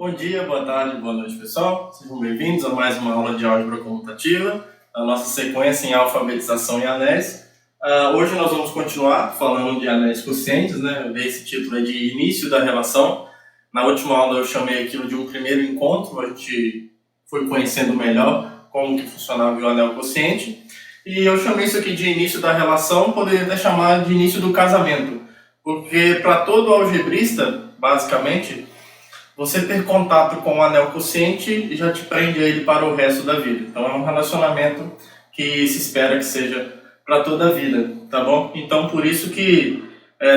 Bom dia, boa tarde, boa noite, pessoal. Sejam bem-vindos a mais uma aula de álgebra comutativa, a nossa sequência em alfabetização em anéis. Hoje nós vamos continuar falando de anéis quocientes, né? Eu dei esse título de início da relação. Na última aula eu chamei aquilo de um primeiro encontro, a gente foi conhecendo melhor como que funcionava o anel quociente. E eu chamei isso aqui de início da relação, poderia até chamar de início do casamento, porque para todo algebrista, basicamente, você ter contato com o anel quociente já te prende a ele para o resto da vida. Então é um relacionamento que se espera que seja para toda a vida, tá bom? Então por isso que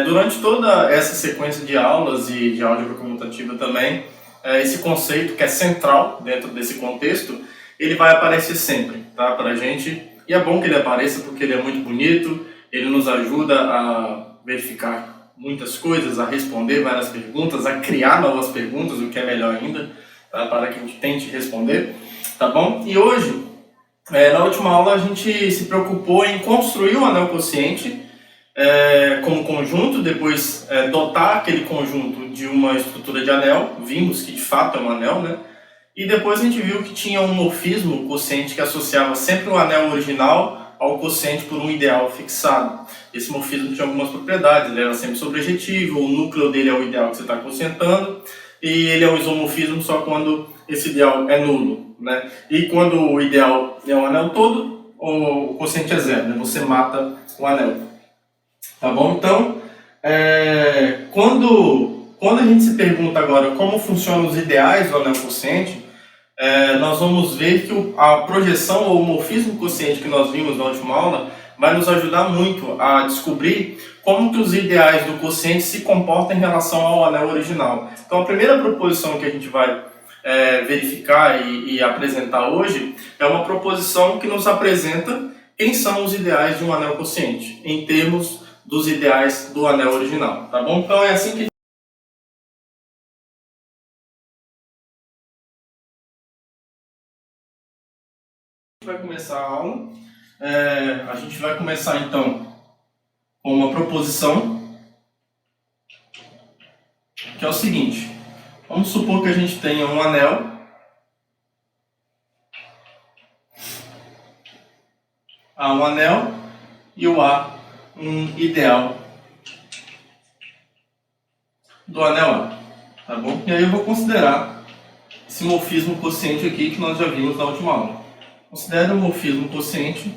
durante toda essa sequência de aulas e de álgebra comutativa também, esse conceito que é central dentro desse contexto, ele vai aparecer sempre, tá? Para a gente. E é bom que ele apareça porque ele é muito bonito, ele nos ajuda a verificar muitas coisas, a responder várias perguntas, a criar novas perguntas, o que é melhor ainda, tá? Para que a gente tente responder, tá bom? E hoje, na última aula, a gente se preocupou em construir o anel quociente como conjunto, depois dotar aquele conjunto de uma estrutura de anel, vimos que de fato é um anel, né? E depois a gente viu que tinha um morfismo quociente que associava sempre o anel original ao quociente por um ideal fixado. Esse morfismo tinha algumas propriedades, ele era sempre sobrejetivo, o núcleo dele é o ideal que você está quocientando, e ele é um isomorfismo só quando esse ideal é nulo, né? E quando o ideal é um anel todo, o quociente é zero, né? Você mata o anel. Tá bom? Então, quando a gente se pergunta agora como funcionam os ideais do anel quociente, nós vamos ver que a projeção ou o morfismo quociente que nós vimos na última aula vai nos ajudar muito a descobrir como que os ideais do quociente se comportam em relação ao anel original. Então a primeira proposição que a gente vai verificar e apresentar hoje é uma proposição que nos apresenta quem são os ideais de um anel quociente, em termos dos ideais do anel original, tá bom? Então é assim que vai começar a aula. A gente vai começar então com uma proposição que é o seguinte: vamos supor que a gente tenha um anel A, um anel, e o A, um ideal do anel A, tá bom? E aí eu vou considerar esse morfismo quociente aqui que nós já vimos na última aula. Considere o morfismo quociente,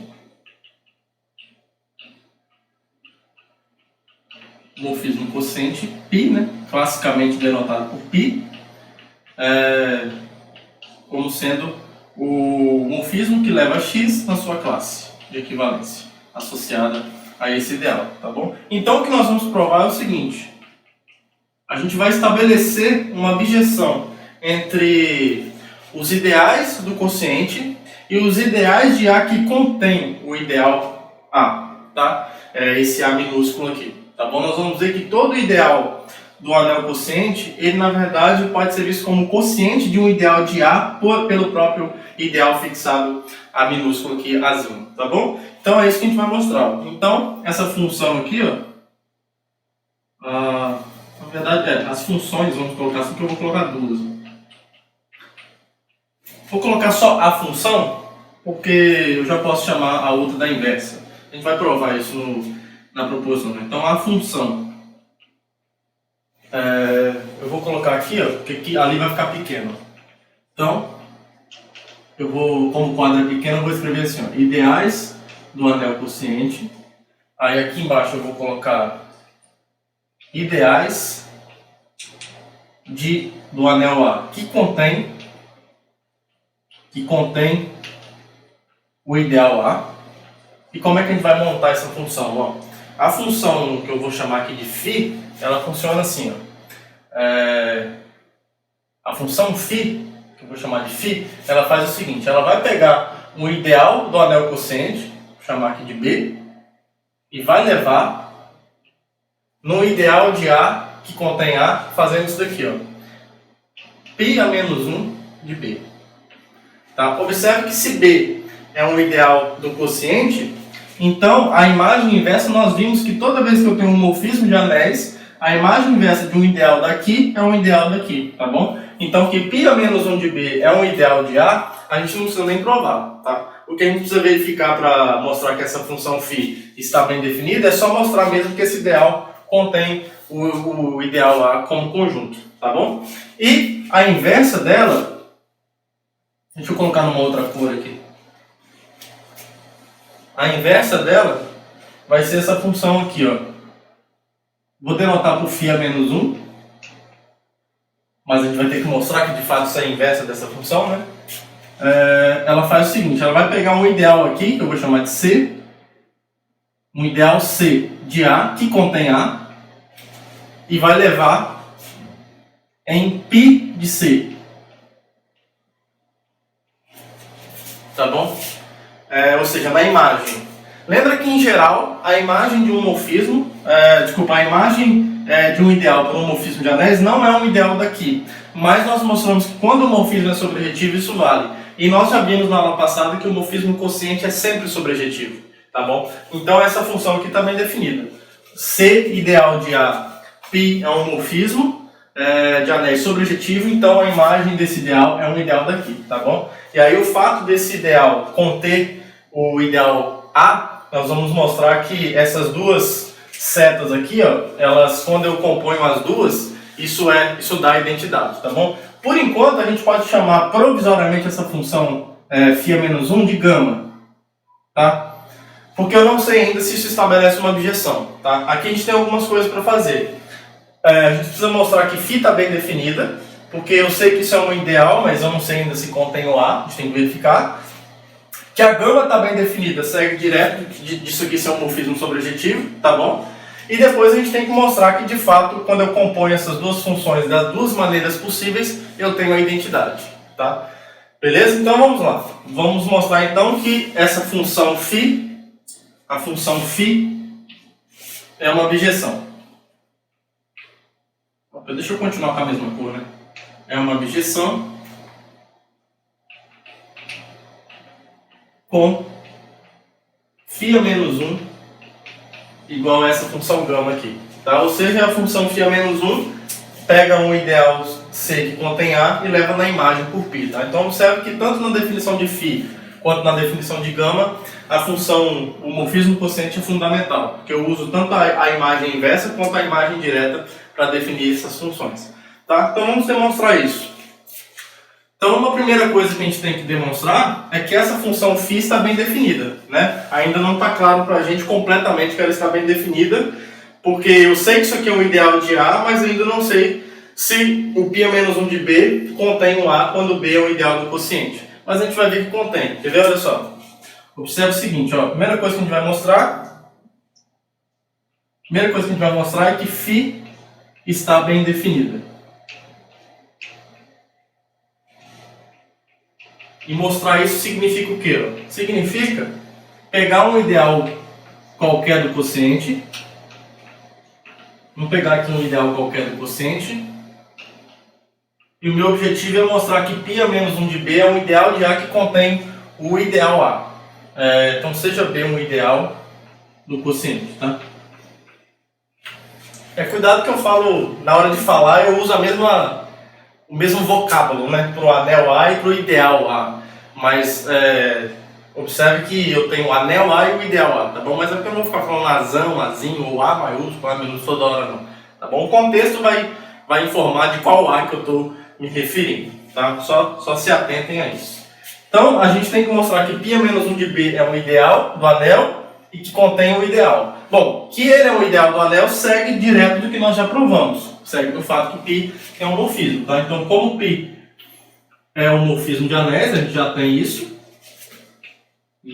π, né? Classicamente denotado por π, como sendo o morfismo que leva x na sua classe de equivalência, associada a esse ideal, tá bom? Então o que nós vamos provar é o seguinte: a gente vai estabelecer uma bijeção entre os ideais do quociente e os ideais de A que contém o ideal A, tá? Esse A minúsculo aqui, tá bom? Nós vamos ver que todo ideal do anel quociente, ele na verdade pode ser visto como quociente de um ideal de A pelo próprio ideal fixado A minúsculo aqui, Azinho, tá bom? Então é isso que a gente vai mostrar. Então, essa função aqui, ó, na verdade as funções, vamos colocar assim, que eu vou colocar duas. Vou colocar só a função, porque eu já posso chamar a outra da inversa. A gente vai provar isso na proposição, né? Então, a função, eu vou colocar aqui, ó, porque aqui, ali vai ficar pequeno. Então, eu vou, como o quadro é pequeno, eu vou escrever assim, ó, ideais do anel quociente. Aí aqui embaixo eu vou colocar ideais do anel A que contém o ideal A. E como é que a gente vai montar essa função? Ó, a função que eu vou chamar aqui de φ, ela funciona assim, ó. A função φ, que eu vou chamar de φ, ela faz o seguinte: ela vai pegar o ideal do anel quociente, vou chamar aqui de B, e vai levar no ideal de A que contém A, fazendo isso daqui, ó, π a menos 1 de B. Tá? Observe que se B é um ideal do quociente, então a imagem inversa nós vimos que toda vez que eu tenho um morfismo de anéis, a imagem inversa de um ideal daqui é um ideal daqui, tá bom? Então, que π a menos 1 de B é um ideal de A, a gente não precisa nem provar, tá? O que a gente precisa verificar para mostrar que essa função φ está bem definida é só mostrar mesmo que esse ideal contém o ideal A como conjunto, tá bom? E a inversa dela, deixa eu colocar numa outra cor aqui. A inversa dela vai ser essa função aqui, ó. Vou denotar por φ a menos 1, mas a gente vai ter que mostrar que de fato isso é a inversa dessa função, né? Ela faz o seguinte, ela vai pegar um ideal aqui, que eu vou chamar de C, um ideal C de A, que contém A, e vai levar em π de C. Tá bom? Ou seja, na imagem. Lembra que, em geral, a imagem de um morfismo, a imagem de um ideal para um morfismo de anéis não é um ideal daqui. Mas nós mostramos que quando o morfismo é sobrejetivo, isso vale. E nós já vimos na aula passada que o morfismo quociente é sempre sobrejetivo. Tá bom? Então essa função aqui está bem definida. C ideal de A, π é um morfismo de anéis sobrejetivo, então a imagem desse ideal é um ideal daqui, tá bom? E aí o fato desse ideal conter o ideal A, nós vamos mostrar que essas duas setas aqui, ó, elas, quando eu componho as duas, isso dá identidade, tá bom? Por enquanto a gente pode chamar provisoriamente essa função φ a menos 1 de gama, tá? Porque eu não sei ainda se isso estabelece uma objeção, tá? Aqui a gente tem algumas coisas para fazer. A gente precisa mostrar que φ está bem definida, porque eu sei que isso é um ideal, mas eu não sei ainda se contém o A, a gente tem que verificar. Que a gama está bem definida, segue direto disso aqui ser um morfismo sobrejetivo, tá bom? E depois a gente tem que mostrar que, de fato, quando eu componho essas duas funções das duas maneiras possíveis, eu tenho a identidade, tá? Beleza? Então vamos lá. Vamos mostrar então que essa função φ, a função φ é uma objeção. Deixa eu continuar com a mesma cor, né? É uma objeção com φ a menos 1 igual a essa função gama aqui. Tá? Ou seja, a função φ a menos 1 pega um ideal C que contém A e leva na imagem por π. Tá? Então observe que tanto na definição de φ quanto na definição de gama, a função, o morfismo quociente é fundamental, porque eu uso tanto a imagem inversa quanto a imagem direta para definir essas funções. Tá? Então vamos demonstrar isso. Então uma primeira coisa que a gente tem que demonstrar é que essa função φ está bem definida, né? Ainda não está claro para a gente completamente que ela está bem definida, porque eu sei que isso aqui é um ideal de A, mas ainda não sei se o π a menos 1 de B contém um A quando B é um ideal do quociente. Mas a gente vai ver que contém. Quer ver? Olha só. Observe o seguinte, ó. A primeira coisa que a gente vai mostrar é que φ está bem definida. E mostrar isso significa o quê? Ó? Significa pegar um ideal qualquer do quociente. Vamos pegar aqui um ideal qualquer do quociente. E o meu objetivo é mostrar que π a menos 1 de B é um ideal de A que contém o ideal A. Então seja B um ideal do quociente, tá? Cuidado que eu falo, na hora de falar eu uso o mesmo vocábulo, né? Para o anel A e para o ideal A. Mas observe que eu tenho o anel A e o ideal A, tá bom? Mas é porque eu não vou ficar falando Azão, Azinho ou A maiúsculo, A minúsculo toda hora não. Tá bom? O contexto vai informar de qual A que eu estou me referindo, tá? Só se atentem a isso. Então, a gente tem que mostrar que π a menos 1 de B é um ideal do anel e que contém o ideal. Bom, que ele é um ideal do anel segue direto do que nós já provamos. Segue do fato que π é um morfismo, tá? Então, como π é um morfismo de anéis, a gente já tem isso. A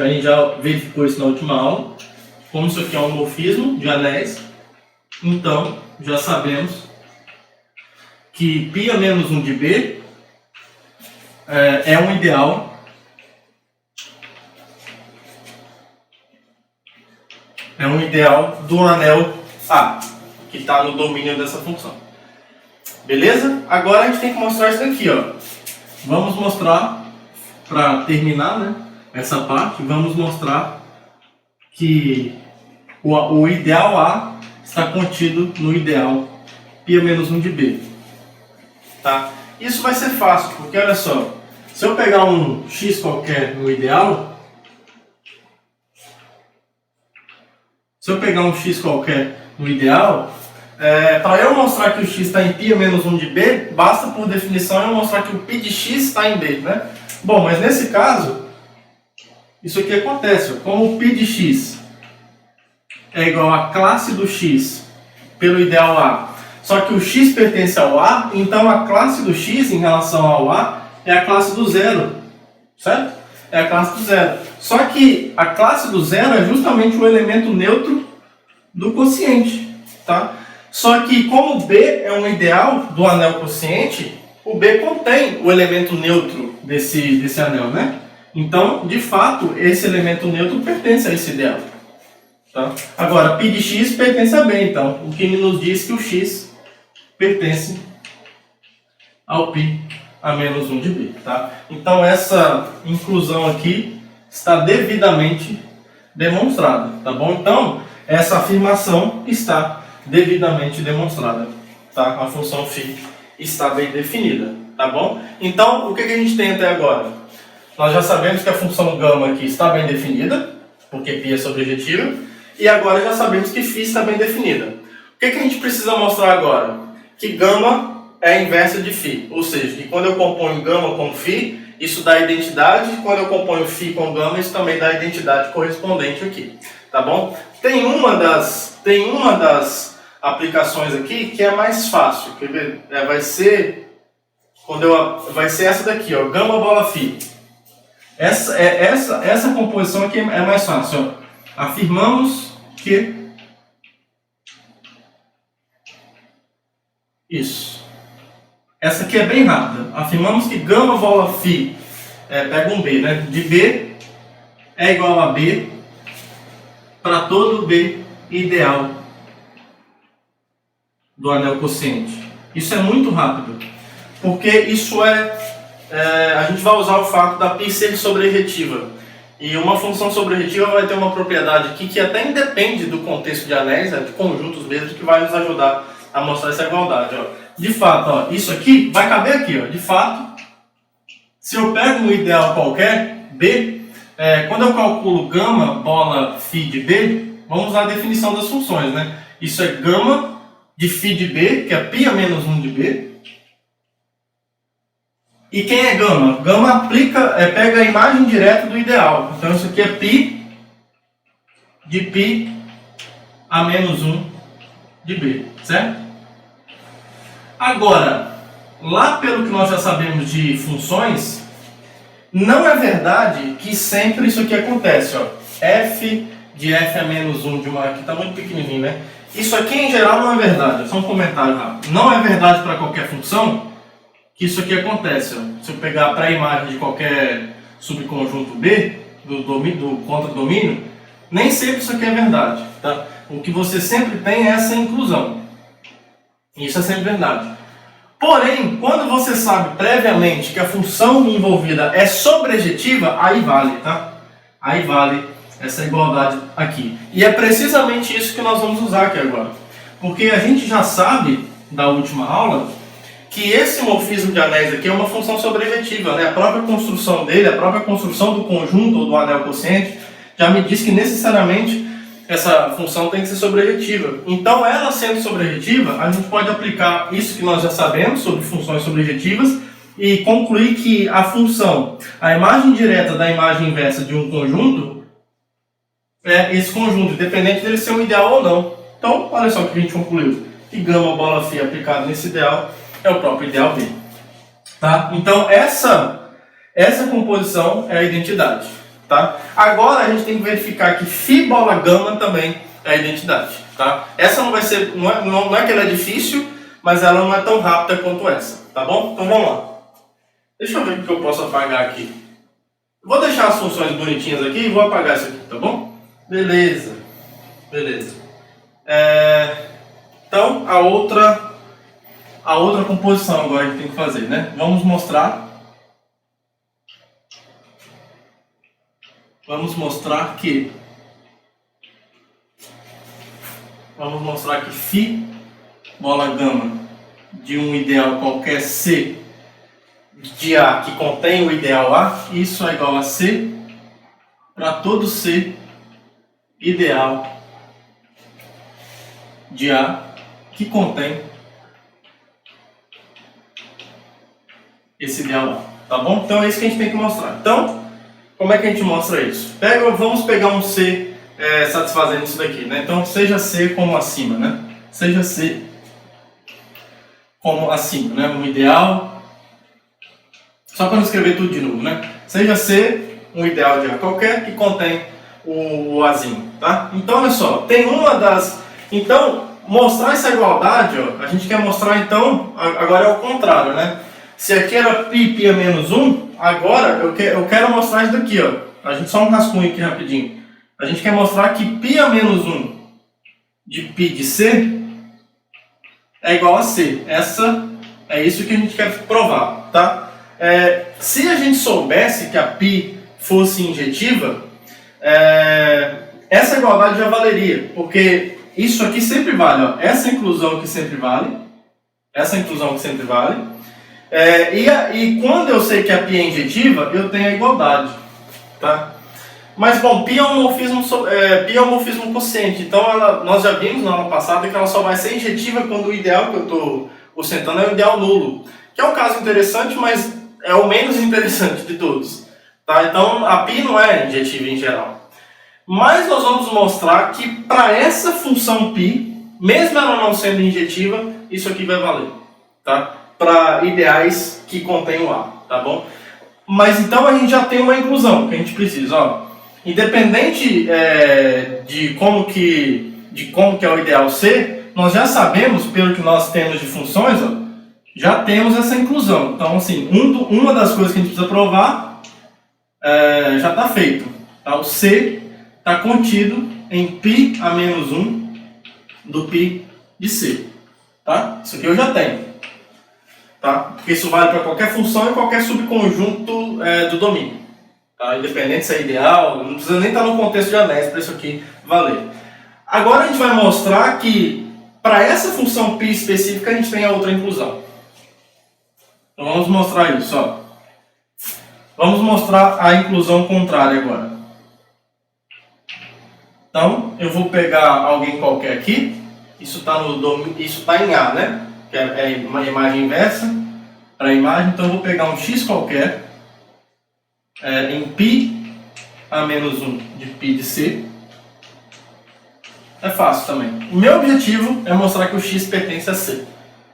gente já verificou isso na última aula. Como isso aqui é um morfismo de anéis, então já sabemos que π a menos 1 de B é um ideal do anel A, que está no domínio dessa função. Beleza? Agora a gente tem que mostrar isso daqui, ó. Vamos mostrar, para terminar, né, essa parte, vamos mostrar que o ideal A está contido no ideal π a menos 1 de B. Tá? isso vai ser fácil, porque olha só, se eu pegar um x qualquer no ideal, para eu mostrar que o x está em π menos 1 de b, basta por definição eu mostrar que o π de x está em b, né? Bom, mas nesse caso, isso aqui acontece, ó, como o π de x é igual à classe do x pelo ideal A, só que o x pertence ao A, então a classe do x em relação ao A é a classe do zero, certo? É a classe do zero. Só que a classe do zero é justamente o elemento neutro do quociente, tá? Só que como B é um ideal do anel quociente, o B contém o elemento neutro desse anel, né? Então, de fato, esse elemento neutro pertence a esse ideal. Tá? Agora, π de x pertence a B, então, o que nos diz que o x pertence ao π a menos 1 de B. Tá? Então, essa inclusão aqui está devidamente demonstrada. Tá bom? Então, essa afirmação está devidamente demonstrada. Tá? A função φ está bem definida. Tá bom? Então, o que a gente tem até agora? Nós já sabemos que a função gama aqui está bem definida, porque π é sobrejetiva. E agora já sabemos que φ está bem definida. O que a gente precisa mostrar agora? Que gama é a inversa de φ. Ou seja, que quando eu componho gama com φ, isso dá identidade. Quando eu componho φ com gama, isso também dá identidade correspondente aqui. Tá bom? Tem uma das aplicações aqui que é mais fácil. Quer ver? Vai ser essa daqui, ó, gama bola φ. Essa composição aqui é mais fácil. Ó. Afirmamos que isso. Essa aqui é bem rápida. Afirmamos que gama bola φ, pega um B, né? De B é igual a B para todo B ideal do anel quociente. Isso é muito rápido, porque isso a gente vai usar o fato da π ser sobrejetiva. E uma função sobrejetiva vai ter uma propriedade aqui que até independe do contexto de anéis, de conjuntos mesmo, que vai nos ajudar a mostrar essa igualdade. Ó. De fato, ó, isso aqui vai caber aqui. Ó. De fato, se eu pego um ideal qualquer, B, quando eu calculo gama bola φ de B, vamos usar a definição das funções. Né? Isso é gama de φ de B, que é π a menos 1 de B. E quem é gama? Gama pega a imagem direta do ideal. Então isso aqui é π de π a menos 1 de B, certo? Agora, lá pelo que nós já sabemos de funções, não é verdade que sempre isso aqui acontece. Ó. F de f a menos 1 de uma... Aqui está muito pequenininho, né? Isso aqui em geral não é verdade. É só um comentário rápido. Não é verdade para qualquer função que isso aqui acontece. Ó. Se eu pegar para a imagem de qualquer subconjunto B, do contradomínio, nem sempre isso aqui é verdade. Tá? O que você sempre tem é essa inclusão. Isso é sempre verdade. Porém, quando você sabe previamente que a função envolvida é sobrejetiva, aí vale, tá? Aí vale essa igualdade aqui. E é precisamente isso que nós vamos usar aqui agora. Porque a gente já sabe, da última aula, que esse morfismo de anéis aqui é uma função sobrejetiva, né? A própria construção dele, a própria construção do conjunto ou do anel quociente, já me diz que necessariamente essa função tem que ser sobrejetiva. Então, ela sendo sobrejetiva, a gente pode aplicar isso que nós já sabemos sobre funções sobrejetivas e concluir que a função, a imagem direta da imagem inversa de um conjunto, é esse conjunto, independente dele ser um ideal ou não. Então, olha só o que a gente concluiu. Que gama bola φ aplicado nesse ideal é o próprio ideal B. Tá? Então, essa composição é a identidade. Tá? Agora, a gente tem que verificar que φ bola gama também é a identidade. Tá? Essa não vai ser, não é que ela é difícil, mas ela não é tão rápida quanto essa. Tá bom? Então, vamos lá. Deixa eu ver o que eu posso apagar aqui. Vou deixar as funções bonitinhas aqui e vou apagar isso aqui, tá bom? Beleza. Beleza. Então, a outra composição agora que tem que fazer, né? Vamos mostrar que φ bola gama de um ideal qualquer C de A que contém o ideal A, isso é igual a C para todo C ideal de A que contém esse ideal A, tá bom? Então é isso que a gente tem que mostrar. Então, como é que a gente mostra isso? Vamos pegar um C satisfazendo isso daqui, né? Então, seja C como acima, né? Seja C como acima, né? Um ideal, só para não escrever tudo de novo, né? Seja C um ideal de A qualquer que contém o Azinho, tá? Então, olha só, tem uma das... Então, mostrar essa igualdade, ó, a gente quer mostrar, então, agora é o contrário, né? Se aqui era π é menos 1, agora eu quero mostrar isso daqui, ó. A gente só um rascunho aqui rapidinho. A gente quer mostrar que π a menos 1 de π de C é igual a C. É isso que a gente quer provar, tá? Se a gente soubesse que a π fosse injetiva, essa igualdade já valeria, porque isso aqui sempre vale, ó. Essa inclusão aqui sempre vale, essa inclusão aqui sempre vale, e quando eu sei que a π é injetiva, eu tenho a igualdade, tá? Mas bom, π é um morfismo quociente, então nós já vimos na aula passada que ela só vai ser injetiva quando o ideal que eu estou ostentando é o ideal nulo, que é um caso interessante, mas é o menos interessante de todos, tá? Então a π não é injetiva em geral. Mas nós vamos mostrar que para essa função π, mesmo ela não sendo injetiva, isso aqui vai valer, tá? Para ideais que contêm o A, tá bom? Mas então a gente já tem uma inclusão que a gente precisa, ó. Independente de como que é o ideal C, nós já sabemos, pelo que nós temos de funções, ó, já temos essa inclusão. Então, assim, uma das coisas que a gente precisa provar já está feito. Tá? O C está contido em π a menos 1 do π de C. Tá? Isso aqui eu já tenho. Tá? Porque isso vale para qualquer função e qualquer subconjunto do domínio. Tá? Independente se é ideal, não precisa nem estar no contexto de anéis para isso aqui valer. Agora a gente vai mostrar que para essa função π específica a gente tem a outra inclusão. Então vamos mostrar isso. Ó. Vamos mostrar a inclusão contrária agora. Então eu vou pegar alguém qualquer aqui. Isso está em A, né? Que é uma imagem inversa para a imagem. Então eu vou pegar um x qualquer em π a menos 1 de π de C. É fácil também. O meu objetivo é mostrar que o x pertence a C.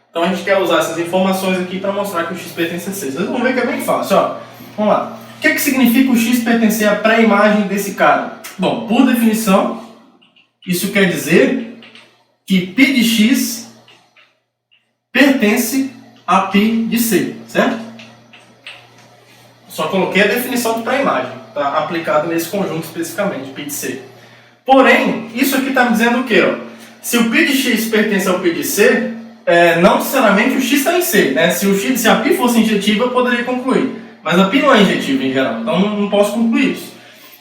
Então a gente quer usar essas informações aqui para mostrar que o x pertence a C. Vocês vão ver que é bem fácil. Ó. Vamos lá. O que significa o x pertencer à pré-imagem desse cara? Bom, por definição, isso quer dizer que π de x pertence a π de C, certo? Só coloquei a definição de pré-imagem, tá? Aplicado nesse conjunto especificamente, π de C. Porém, isso aqui está me dizendo o quê? Ó? Se o π de x pertence ao π de C, não necessariamente o x está em C, né? Se a π fosse injetiva, eu poderia concluir. Mas a π não é injetiva em geral, então não posso concluir isso.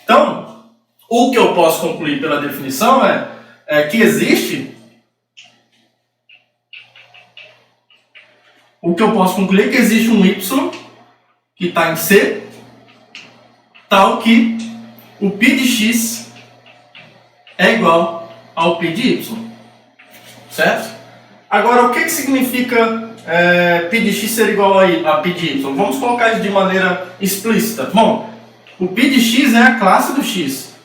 Então, o que eu posso concluir pela definição é que existe... O que eu posso concluir é que existe um y que está em C, tal que o π de x é igual ao π de y. Certo? Agora, o que significa π de x ser igual a π de y? Vamos colocar isso de maneira explícita. Bom, o π de x é a classe do x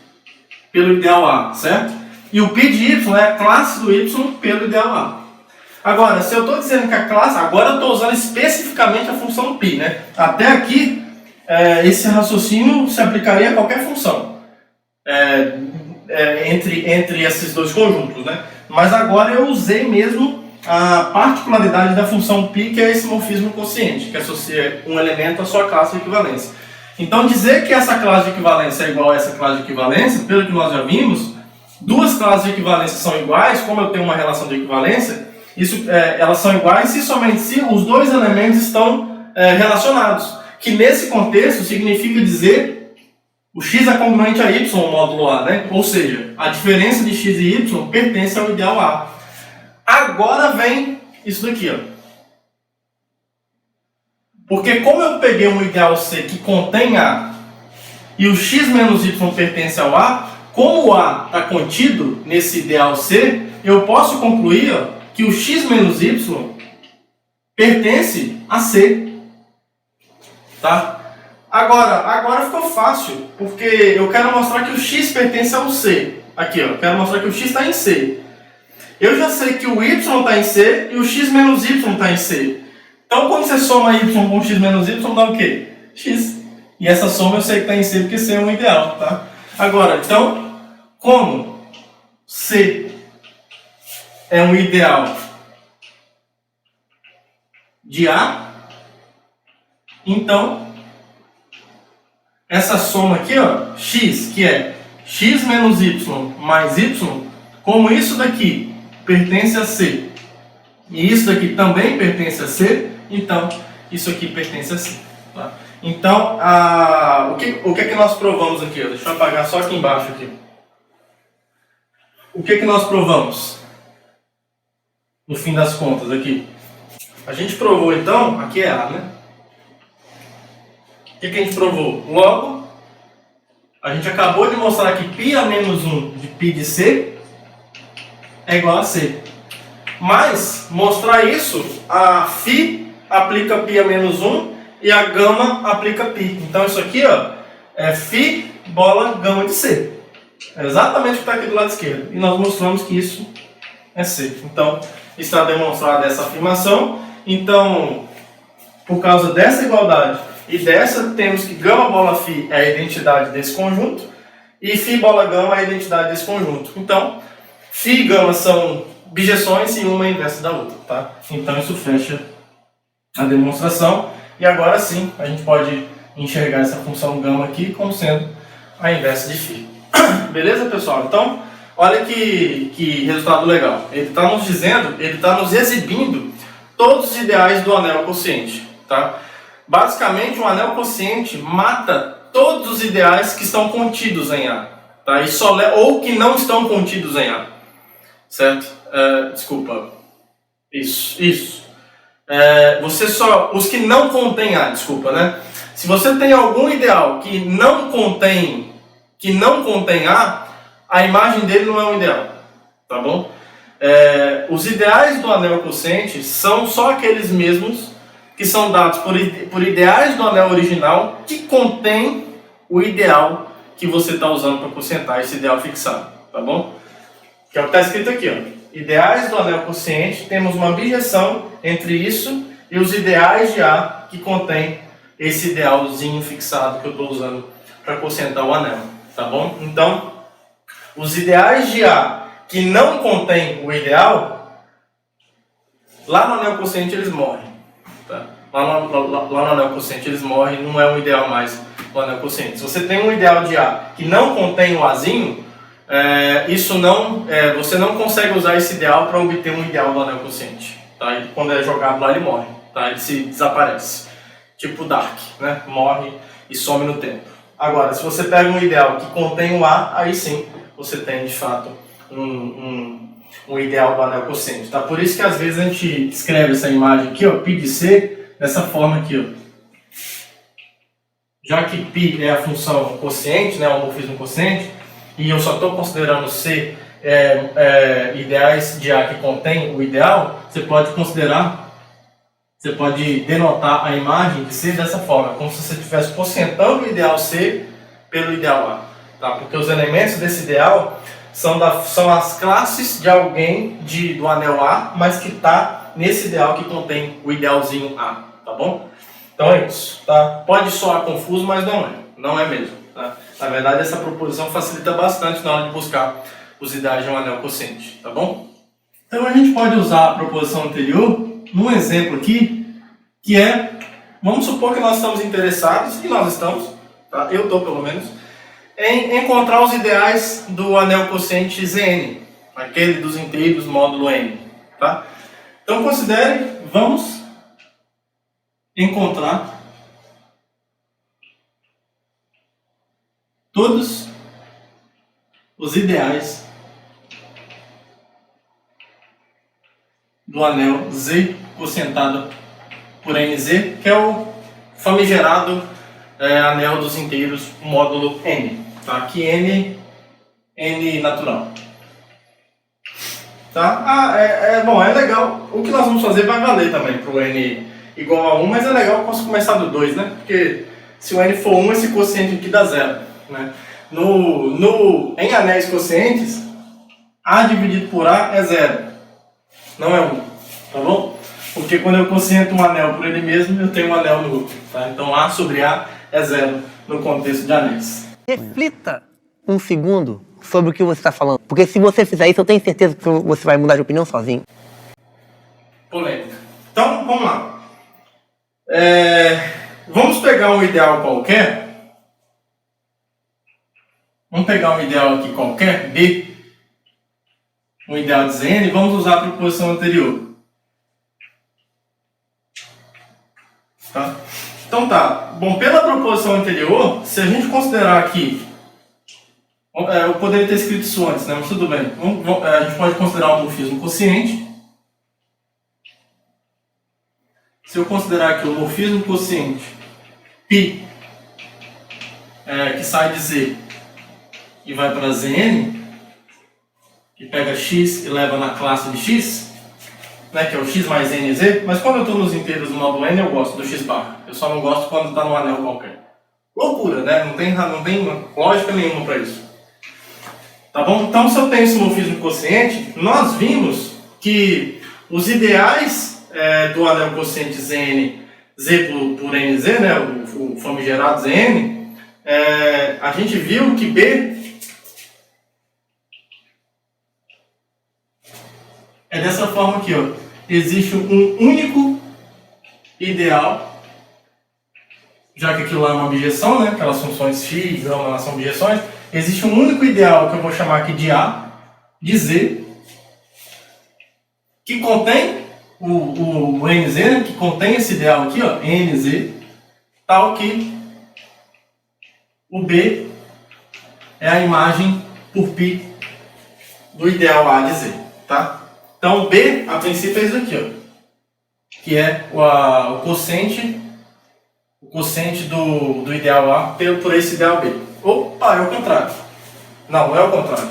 pelo ideal A, certo? E o π de y é a classe do y pelo ideal A. Agora, se eu estou dizendo que a classe... Agora eu estou usando especificamente a função π, né? Até aqui, esse raciocínio se aplicaria a qualquer função entre esses dois conjuntos, né? Mas agora eu usei mesmo a particularidade da função π, que é esse morfismo quociente, que associa um elemento à sua classe de equivalência. Então, dizer que essa classe de equivalência é igual a essa classe de equivalência, pelo que nós já vimos, duas classes de equivalência são iguais, como eu tenho uma relação de equivalência... elas são iguais se somente se os dois elementos estão relacionados, que nesse contexto significa dizer o x é congruente a y módulo A, né? Ou seja, a diferença de x e y pertence ao ideal A. Agora vem isso daqui, ó. Porque como eu peguei um ideal C que contém A e o x menos y pertence ao A, como o A está contido nesse ideal C, eu posso concluir, ó, que o x menos y pertence a C. Tá? Agora ficou fácil, porque eu quero mostrar que o x pertence ao C. Aqui, ó, eu quero mostrar que o x está em C. Eu já sei que o y está em C e o x menos y está em C. Então, quando você soma y com x menos y, dá o quê? X. E essa soma eu sei que está em C porque C é um ideal, tá? Agora, então, como C é um ideal de A, então, essa soma aqui, ó, x, que é x menos y mais y, como isso daqui pertence a C, e isso daqui também pertence a C, então, isso aqui pertence a C. Tá? Então, o que é que nós provamos aqui? Deixa eu apagar só aqui embaixo. Aqui. O que é que nós provamos? No fim das contas, aqui. A gente provou, então, aqui é A, né? O que a gente provou? Logo, a gente acabou de mostrar que π a menos 1 de π de C é igual a C. Mas, mostrar isso, a φ aplica π a menos 1 e a gama aplica π. Então, isso aqui, ó, é φ bola gama de C. É exatamente o que está aqui do lado esquerdo. E nós mostramos que isso é C. Então, está demonstrada essa afirmação. Então, por causa dessa igualdade e dessa, temos que gama bola φ é a identidade desse conjunto e φ bola gama é a identidade desse conjunto. Então, φ e gama são bijeções e uma é inversa da outra, tá? Então, isso fecha a demonstração. E agora sim, a gente pode enxergar essa função gama aqui como sendo a inversa de φ. Beleza, pessoal? Então, olha que resultado legal. Ele está nos dizendo, ele está nos exibindo todos os ideais do anel quociente, tá? Basicamente, o anel quociente mata todos os ideais que estão contidos em A, tá? Ou que não estão contidos em A, certo? Desculpa. Isso. Os que não contêm A, desculpa, né? Se você tem algum ideal que não contém a imagem dele não é um ideal, tá bom? Os ideais do anel quociente são só aqueles mesmos que são dados por ideais do anel original que contém o ideal que você está usando para quocientar esse ideal fixado, tá bom? Que é o que está escrito aqui, ó. Ideais do anel quociente, temos uma bijeção entre isso e os ideais de A que contém esse idealzinho fixado que eu estou usando para quocientar o anel, tá bom? Então, os ideais de A que não contém o ideal, lá no anel quociente eles morrem. Tá? Lá no anel quociente eles morrem, não é um ideal mais do anel quociente. Se você tem um ideal de A que não contém o Azinho, você não consegue usar esse ideal para obter um ideal do anel quociente. Tá? E quando é jogado lá ele morre, tá? Ele se desaparece. Tipo Dark, né? Morre e some no tempo. Agora, se você pega um ideal que contém o A, aí sim você tem de fato um ideal do anel quociente, tá? Por isso que às vezes a gente escreve essa imagem aqui, ó, π de C, dessa forma aqui, ó. Já que π é a função quociente, né, o homorfismo quociente, e eu só estou considerando C ideais de A que contém o ideal, você pode denotar a imagem de C dessa forma, como se você estivesse quocientando o ideal C pelo ideal A, tá? Porque os elementos desse ideal são as classes de alguém do anel A, mas que está nesse ideal que contém o idealzinho A, tá bom? Então é isso, tá? Pode soar confuso, mas não é mesmo, tá? Na verdade, essa proposição facilita bastante na hora de buscar os ideais de um anel quociente, tá bom? Então a gente pode usar a proposição anterior num exemplo aqui, que vamos supor que nós estamos interessados, e nós estamos, tá? Eu estou pelo menos, em encontrar os ideais do anel quociente Zn, aquele dos inteiros módulo n, tá? Então considere, vamos encontrar todos os ideais do anel Z quocientado por NZ, que é o famigerado anel dos inteiros, módulo N. Tá? Aqui N natural. Tá? Bom, é legal. O que nós vamos fazer vai valer também para o N igual a 1, mas é legal que eu posso começar do 2, né? Porque se o N for 1, esse quociente aqui dá 0. Né? Em anéis quocientes, A dividido por A é 0. Não é 1. Tá bom? Porque quando eu quociento um anel por ele mesmo, eu tenho um anel no outro. Tá? Então A sobre A é 0 no contexto de anéis. Reflita um segundo sobre o que você está falando. Porque se você fizer isso, eu tenho certeza que você vai mudar de opinião sozinho. Polêmica. Então, vamos lá. Vamos pegar um ideal qualquer. Vamos pegar um ideal aqui qualquer, B. Um ideal de Zn, e vamos usar a proposição anterior. Tá? Então tá. Bom, pela proposição anterior, se a gente considerar aqui... eu poderia ter escrito isso antes, né? Mas tudo bem. A gente pode considerar um morfismo quociente. Se eu considerar aqui o morfismo quociente π, que sai de Z e vai para Zn, que pega x e leva na classe de x, né, que é o x mais nz, mas quando eu estou nos inteiros do módulo n, eu gosto do x bar. Eu só não gosto quando está num anel qualquer. Loucura, né? Não tem lógica nenhuma para isso. Tá bom? Então, se eu tenho esse morfismo quociente, nós vimos que os ideais do anel quociente Zn, Z por Nz, né, o famigerado Zn, a gente viu que B é dessa forma aqui, ó. Existe um único ideal, já que aquilo lá é uma objeção, né, aquelas funções x, lá são objeções. Existe um único ideal que eu vou chamar aqui de A, de Z, que contém o NZ, né, que contém esse ideal aqui, ó, NZ, tal que o B é a imagem por π do ideal A de Z, tá? Então, B, a princípio, é isso aqui, ó, que é o quociente do ideal A por esse ideal B. Opa, é o contrário. Não é o contrário.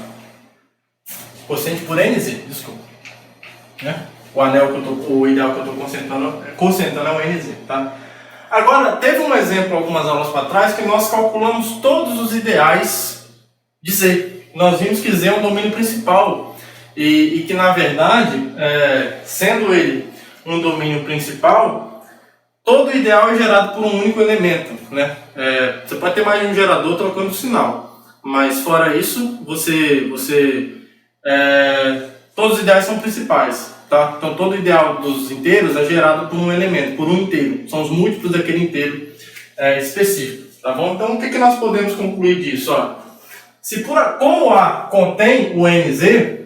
Quociente por NZ, desculpa. Né? O ideal que eu estou concentrando é o NZ, tá? Agora, teve um exemplo algumas aulas para trás que nós calculamos todos os ideais de Z. Nós vimos que Z é um domínio principal e que, na verdade, sendo ele um domínio principal, todo ideal é gerado por um único elemento, né? Você pode ter mais de um gerador trocando o sinal, mas fora isso, todos os ideais são principais, tá? Então todo ideal dos inteiros é gerado por um elemento, por um inteiro. São os múltiplos daquele inteiro específico, tá bom? Então o que nós podemos concluir disso? Ó? Como A contém o NZ,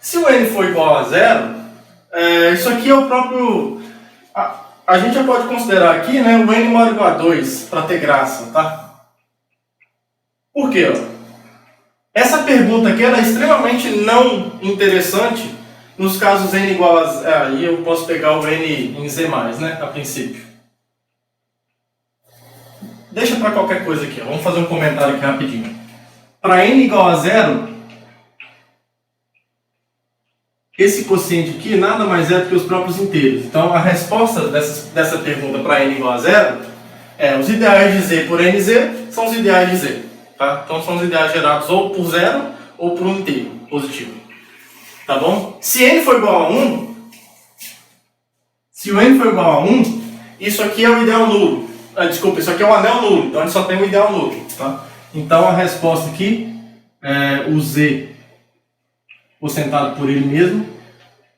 se o N for igual a 0, isso aqui é o próprio... A gente já pode considerar aqui, né, o N maior ou igual a 2, para ter graça, tá? Por quê? Ó? Essa pergunta aqui era extremamente não interessante nos casos N igual a... Aí eu posso pegar o N em Z+, né, a princípio. Deixa para qualquer coisa aqui, ó. Vamos fazer um comentário aqui rapidinho. Para N igual a 0... esse quociente aqui nada mais é do que os próprios inteiros. Então, a resposta dessa pergunta para N igual a 0 é os ideais de Z por NZ são os ideais de Z. Tá? Então, são os ideais gerados ou por 0 ou por um inteiro positivo. Tá bom? Se N for igual a 1, isso aqui é o ideal nulo. Desculpa, isso aqui é um anel nulo. Então, ele só tem um ideal nulo. Tá? Então, a resposta aqui é o Z porcentado por ele mesmo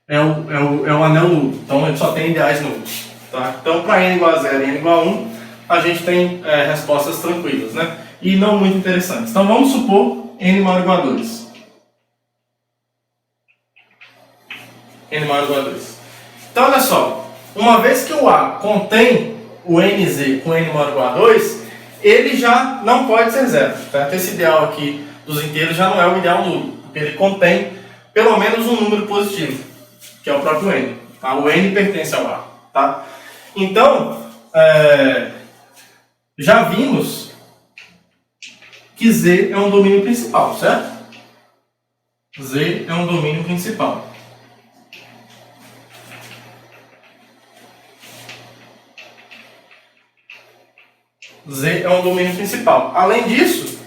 é o anel nulo. Então ele só tem ideais nulos. Tá? Então para N igual a 0 e N igual a 1, a gente tem respostas tranquilas, né? E não muito interessantes. Então vamos supor N maior ou igual a 2. N maior ou igual a 2. Então olha só, uma vez que o A contém o NZ com N maior ou igual a 2, ele já não pode ser 0. Tá? Esse ideal aqui dos inteiros já não é o ideal nulo, porque ele contém pelo menos um número positivo, que é o próprio N. Tá? O N pertence ao A. tá? Então, já vimos que Z é um domínio principal, certo? Z é um domínio principal. Z é um domínio principal. Além disso,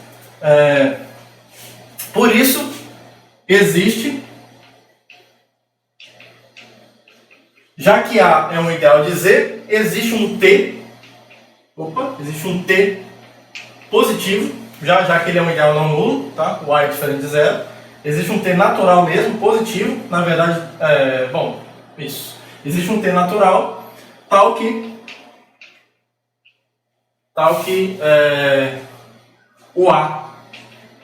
por isso, existe, já que A é um ideal de Z, existe um T positivo, já que ele é um ideal não nulo, tá? O A é diferente de zero. Existe um T natural mesmo, positivo, na verdade, existe um T natural, tal que o A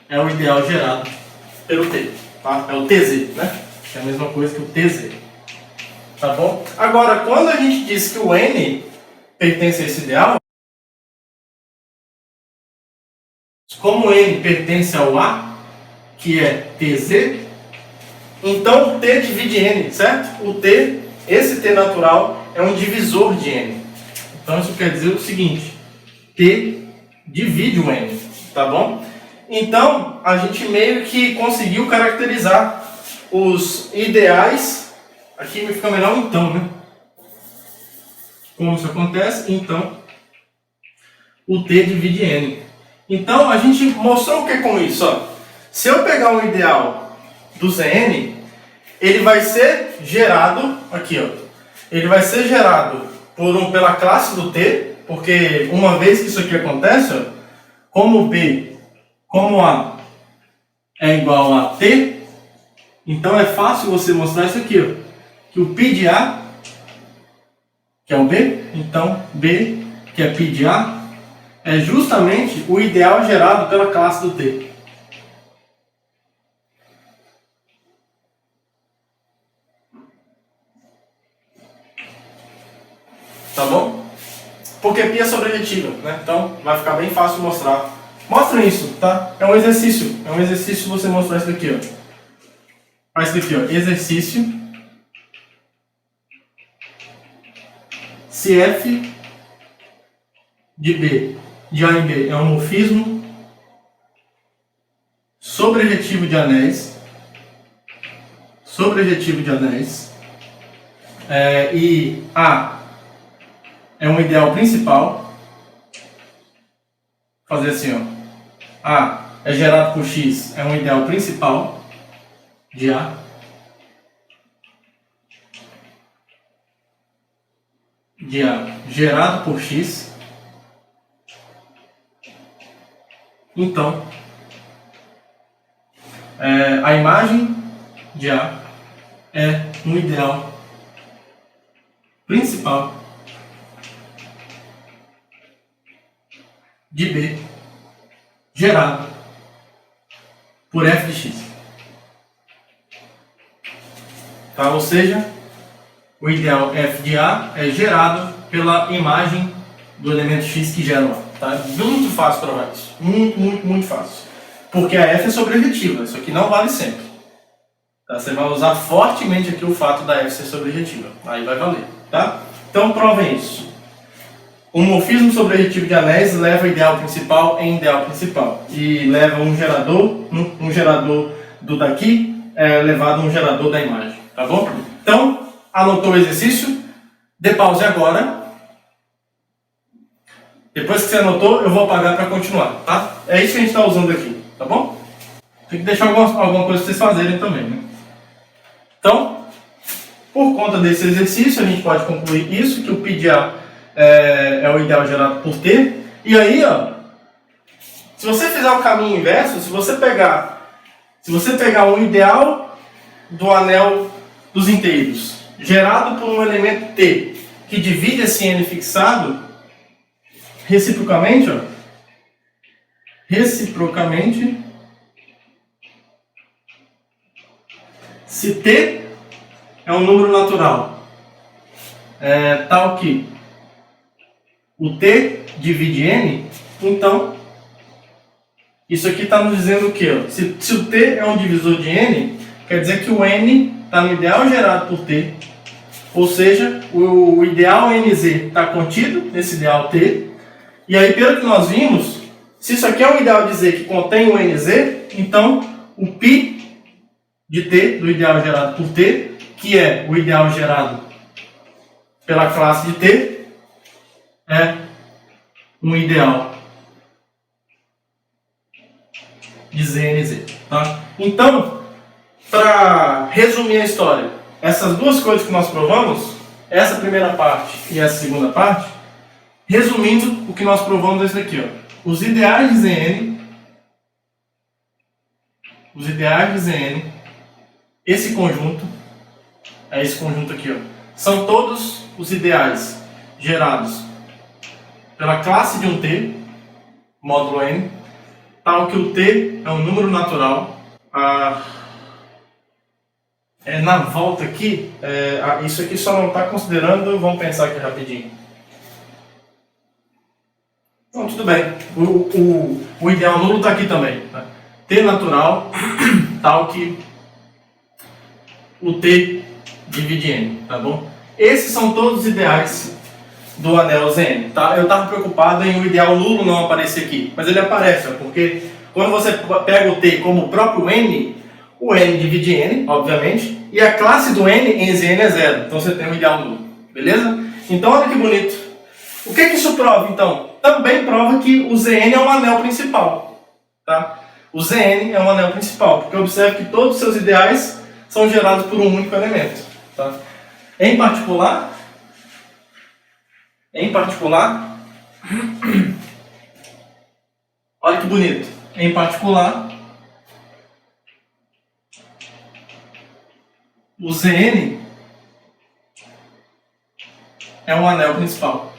é o ideal gerado pelo T, tá? É o TZ, né? Que é a mesma coisa que o TZ, tá bom? Agora, quando a gente diz que o N pertence a esse ideal, como N pertence ao A, que é TZ, então T divide N, certo? Esse T natural é um divisor de N. Então isso quer dizer o seguinte: T divide o N, tá bom? Então, a gente meio que conseguiu caracterizar os ideais. Aqui fica melhor então, né? Como isso acontece? Então, o T divide N. Então, a gente mostrou o que com isso? Ó. Se eu pegar um ideal do Zn, ele vai ser gerado, aqui ó, ele vai ser gerado pela classe do T, porque uma vez que isso aqui acontece, ó, como A é igual a T, então é fácil você mostrar isso aqui, ó, que o π de A, que é o B, então B, que é π de A, é justamente o ideal gerado pela classe do T. Tá bom? Porque π é sobrejetiva, né? Então vai ficar bem fácil mostrar. Mostrem isso, tá? É um exercício você mostrar isso daqui, ó. Faz isso daqui, ó. Exercício. Se F de A em B é um morfismo sobrejetivo de anéis, e A é um ideal principal, fazer assim, ó. A é gerado por X, é um ideal principal de A. Gerado por X. Então, a imagem de A é um ideal principal de B gerado por f de x. Tá? Ou seja, o ideal f de A é gerado pela imagem do elemento x que gera lá. Tá? Muito fácil provar isso. Muito fácil. Porque a f é sobrejetiva. Isso aqui não vale sempre. Tá? Você vai usar fortemente aqui o fato da f ser sobrejetiva. Aí vai valer. Tá? Então provem isso. O morfismo sobrejetivo de anéis leva o ideal principal em ideal principal. E leva um gerador do daqui levado a um gerador da imagem. Tá bom? Então, anotou o exercício? Dê pause agora. Depois que você anotou, eu vou apagar para continuar. Tá? É isso que a gente está usando aqui. Tá bom? Tem que deixar alguma coisa para vocês fazerem também. Né? Então, por conta desse exercício, a gente pode concluir isso, que o π de A é o ideal gerado por T. E aí, ó, se você fizer o caminho inverso, se você pegar um ideal do anel dos inteiros, gerado por um elemento T, que divide esse N fixado, reciprocamente, se T é um número natural, tal que o T divide N, então isso aqui está nos dizendo o quê? Se o T é um divisor de N, quer dizer que o N está no ideal gerado por T, Ou seja, o ideal NZ está contido nesse ideal T. E aí, pelo que nós vimos, se isso aqui é um ideal de Z que contém o NZ, então o π de T, do ideal gerado por T, que é o ideal gerado pela classe de T, é um ideal de ZNZ. Tá? Então, para resumir a história, essas duas coisas que nós provamos, essa primeira parte e essa segunda parte, resumindo, o que nós provamos é isso daqui, ó. Os ideais de Zn, esse conjunto, é esse conjunto aqui, ó, são todos os ideais gerados pela classe de um T, módulo N, tal que o T é um número natural. Na volta aqui, isso aqui só não está considerando, vamos pensar aqui rapidinho. Bom, tudo bem, o ideal nulo está aqui também. Tá? T natural, tal que o T divide N, tá bom? Esses são todos os ideais do anel Zn, tá? Eu estava preocupado em o ideal nulo não aparecer aqui, mas ele aparece, ó, porque quando você pega o T como o próprio N, o N divide N, obviamente, e a classe do N em Zn é zero, então você tem um ideal nulo, beleza? Então olha que bonito. O que isso prova, então? Também prova que o Zn é um anel principal, tá? O Zn é um anel principal, porque observe que todos os seus ideais são gerados por um único elemento, tá? Em particular, olha que bonito. Em particular, o Zn é um anel principal.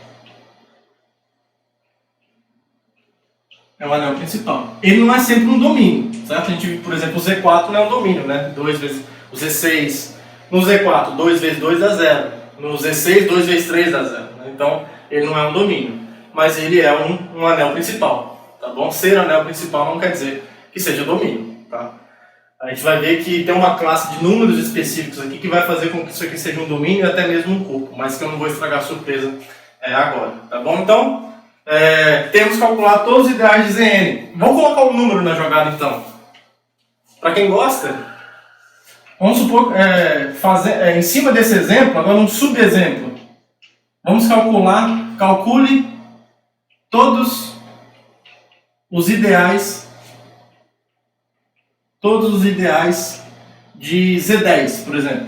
É um anel principal. Ele não é sempre um domínio, certo? A gente, por exemplo, o Z4 não é um domínio, né? 2 vezes o Z6. No Z4, 2 vezes 2 dá 0. No Z6, 2 vezes 3 dá 0. Então, ele não é um domínio. Mas ele é um anel principal, tá bom? Ser anel principal não quer dizer que seja domínio, tá? A gente vai ver que tem uma classe de números específicos aqui que vai fazer com que isso aqui seja um domínio e até mesmo um corpo, mas que eu não vou estragar a surpresa agora, tá bom? Então, temos que calcular todos os ideais de Zn. Vamos colocar um número na jogada, então. Para quem gosta, vamos supor, em cima desse exemplo, agora um subexemplo. Vamos calcule todos os ideais de Z10, por exemplo.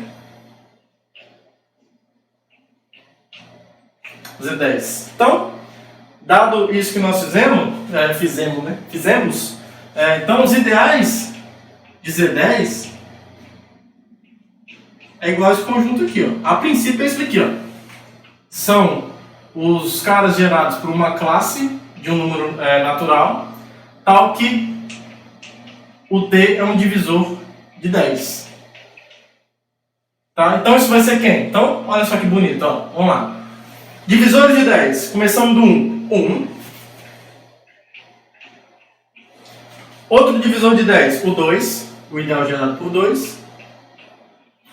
Z10. Então, dado isso que nós fizemos, então os ideais de Z10 é igual a esse conjunto aqui, ó. A princípio é isso aqui, ó. São os caras gerados por uma classe de um número natural, tal que o T é um divisor de 10. Tá? Então isso vai ser quem? Então, olha só que bonito, ó. Vamos lá. Divisores de 10. Começando do 1. 1. Outro divisor de 10, o 2. O ideal gerado por 2.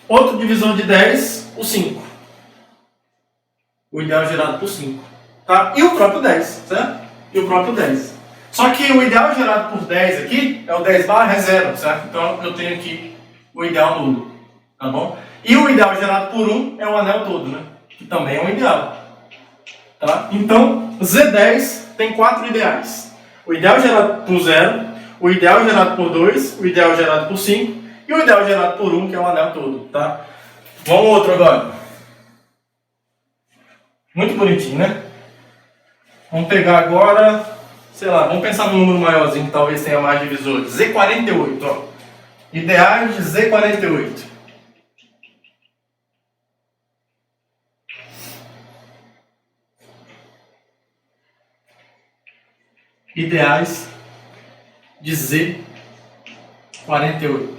Outro divisor de 10, o 5. O ideal gerado por 5. Tá? E o próprio 10, certo? E o próprio 10. Só que o ideal gerado por 10 aqui é o 10 barra, é 0, certo? Então eu tenho aqui o ideal nulo, tá bom? E o ideal gerado por 1 é o anel todo, né? Que também é um ideal. Tá? Então, Z10 tem 4 ideais. O ideal gerado por 0, o ideal gerado por 2, o ideal gerado por 5 e o ideal gerado por 1, que é o anel todo, tá? Vamos outro agora. Muito bonitinho, né? Vamos pegar agora, sei lá, vamos pensar num número maiorzinho que talvez tenha mais divisores. Z48, ó. Ideais de Z48. Ideais de Z48.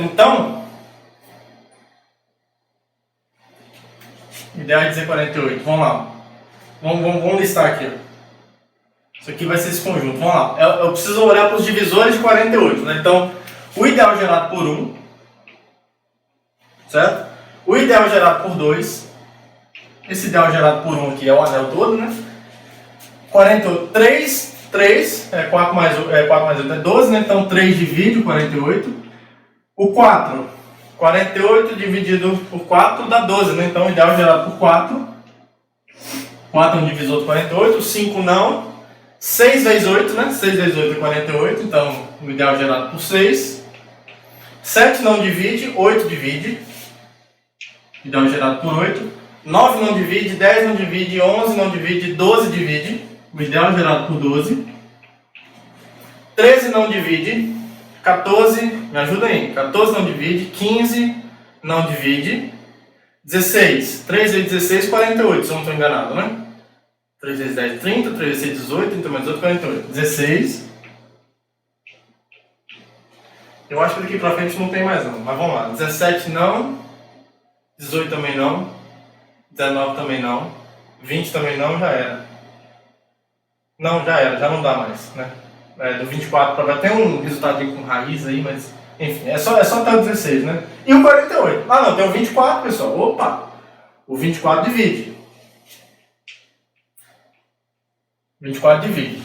Então, ideais de Z48, vamos lá. Vamos listar aqui. Ó. Isso aqui vai ser esse conjunto. Vamos lá. Eu preciso olhar para os divisores de 48, né? Então, o ideal gerado por 1, certo? O ideal gerado por 2. Esse ideal gerado por 1 aqui é o anel todo, né? 48, 3, 4 mais 8 é 12, né? Então 3 divide o 48. O 4, 48 dividido por 4 dá 12, né? Então o ideal gerado por 4. 4 é um divisor de 48, 5 não. 6 vezes 8, né? 6 vezes 8 é 48, então o ideal gerado por 6. 7 não divide, 8 divide. Ideal gerado por 8. 9 não divide, 10 não divide, 11 não divide, 12 divide. O ideal gerado por 12. 13 não divide. 14, me ajuda aí. 14 não divide, 15 não divide. 16, 3 vezes 16, 48, se eu não estou enganado, né? 3 vezes 10, 30, 3 vezes 6, 18, 30 mais 8, 48. 16. Eu acho que daqui pra frente não tem mais não, mas vamos lá. 17 não. 18 também não. 19 também não. 20 também não, já era. Não, já era, já não dá mais, né? Do 24 para baixo. Tem um resultado com raiz aí, mas enfim, é só até o 16, né? E o 48. Ah não, tem o 24, pessoal. Opa! O 24 divide. 24 divide.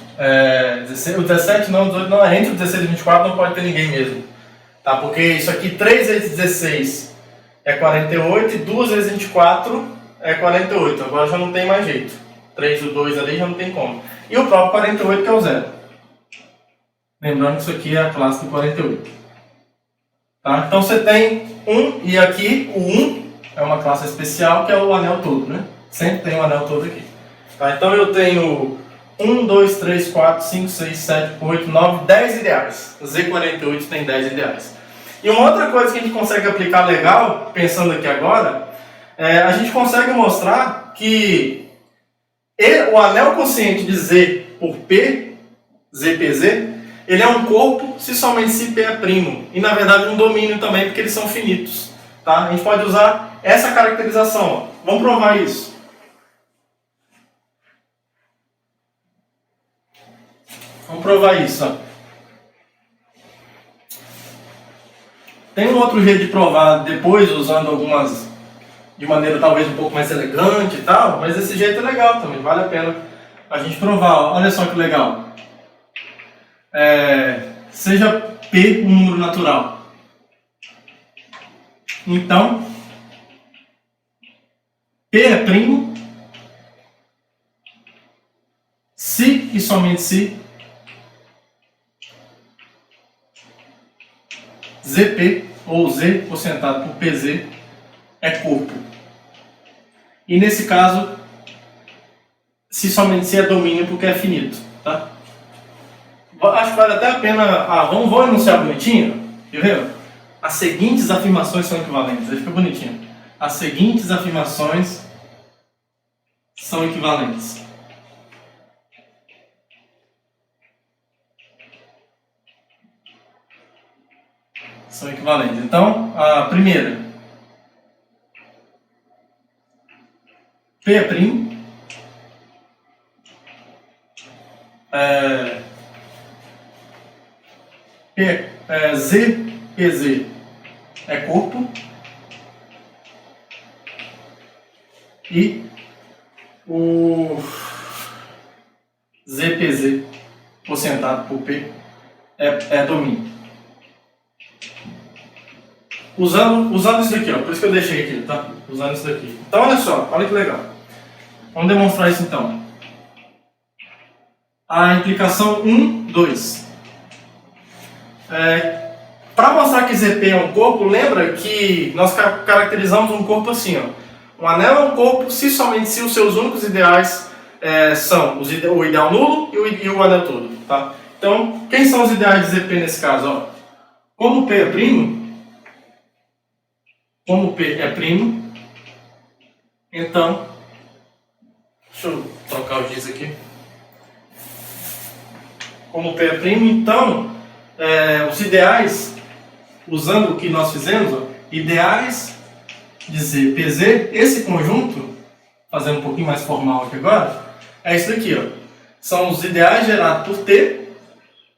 O 17 não, 18 não. Entre o 16 e o 24 não pode ter ninguém mesmo. Tá? Porque isso aqui, 3 vezes 16 é 48 e 2 vezes 24 é 48. Agora já não tem mais jeito. 3 e o 2 ali já não tem como. E o próprio 48 que é o 0. Lembrando que isso aqui é a classe do 48. Tá? Então você tem 1 e aqui o 1 é uma classe especial que é o anel todo, né? Sempre tem o anel todo aqui. Tá? Então eu tenho 1, 2, 3, 4, 5, 6, 7, 8, 9, 10 ideais. O Z48 tem 10 ideais. E uma outra coisa que a gente consegue aplicar legal, pensando aqui agora, a gente consegue mostrar que o anel quociente de Z por P, ZPZ, ele é um corpo se somente se P é primo. E na verdade um domínio também, porque eles são finitos. Tá? A gente pode usar essa caracterização. Ó. Vamos provar isso. Vamos provar isso. Ó. Tem um outro jeito de provar depois, usando algumas de maneira talvez um pouco mais elegante e tal, mas esse jeito é legal também, vale a pena a gente provar. Ó. Olha só que legal. Seja P um número natural. Então, P é primo se e somente se ZP, ou Z, porcentado por PZ, é corpo. E nesse caso, se somente se é domínio, porque é finito. Tá? Acho que vale até a pena... vamos enunciar bonitinho? Quer ver? As seguintes afirmações são equivalentes. Aí fica bonitinho. As seguintes afirmações são equivalentes. São equivalentes. Então, a primeira. P é primo. ZPZ é corpo. E o ZPZ, porcentado por P, é domínio. Usando isso daqui, ó, por isso que eu deixei aqui, tá? Usando isso daqui. Então, olha só, olha que legal. Vamos demonstrar isso então. A implicação 1, 2. Para mostrar que ZP é um corpo, lembra que nós caracterizamos um corpo assim, ó. Um anel é um corpo se somente se os seus únicos ideais são o ideal nulo e o anel todo, tá? Então, quem são os ideais de ZP nesse caso? Ó? Como P é primo, então, deixa eu trocar o giz aqui. Como P é primo, então, os ideais, usando o que nós fizemos, ó, ideais de ZPZ, esse conjunto, fazendo um pouquinho mais formal aqui agora, é isso daqui, ó. são os ideais gerados por T,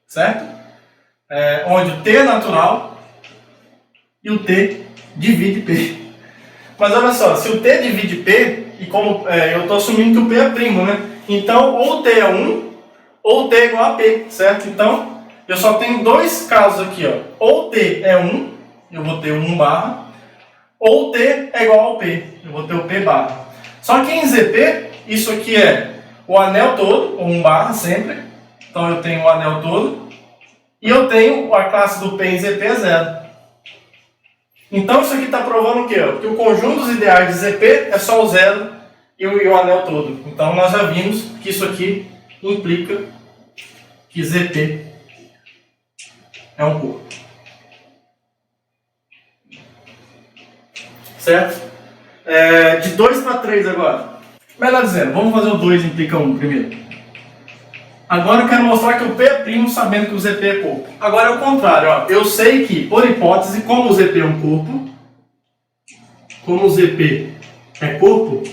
certo? Onde o T é natural e o T divide P. Mas olha só, se o T divide P, e como eu estou assumindo que o P é primo, né? Então, ou o T é 1, ou o T é igual a P, certo? Então, eu só tenho dois casos aqui, ó. Ou o T é 1, eu vou ter 1 barra, ou o T é igual ao P, eu vou ter o P barra. Só que em ZP, isso aqui é o anel todo, ou 1 barra sempre. Então, eu tenho o anel todo. E eu tenho a classe do P em ZP é 0. Então, isso aqui está provando o quê? Que o conjunto dos ideais de ZP é só o 0 e o anel todo. Então, nós já vimos que isso aqui implica que ZP é um corpo. Certo? De 2 para 3 agora. Melhor dizendo, vamos fazer o 2 implica 1 primeiro. Agora eu quero mostrar que o P é primo sabendo que o ZP é corpo. Agora é o contrário, ó. Eu sei que, por hipótese, como o ZP é um corpo, como o ZP é corpo,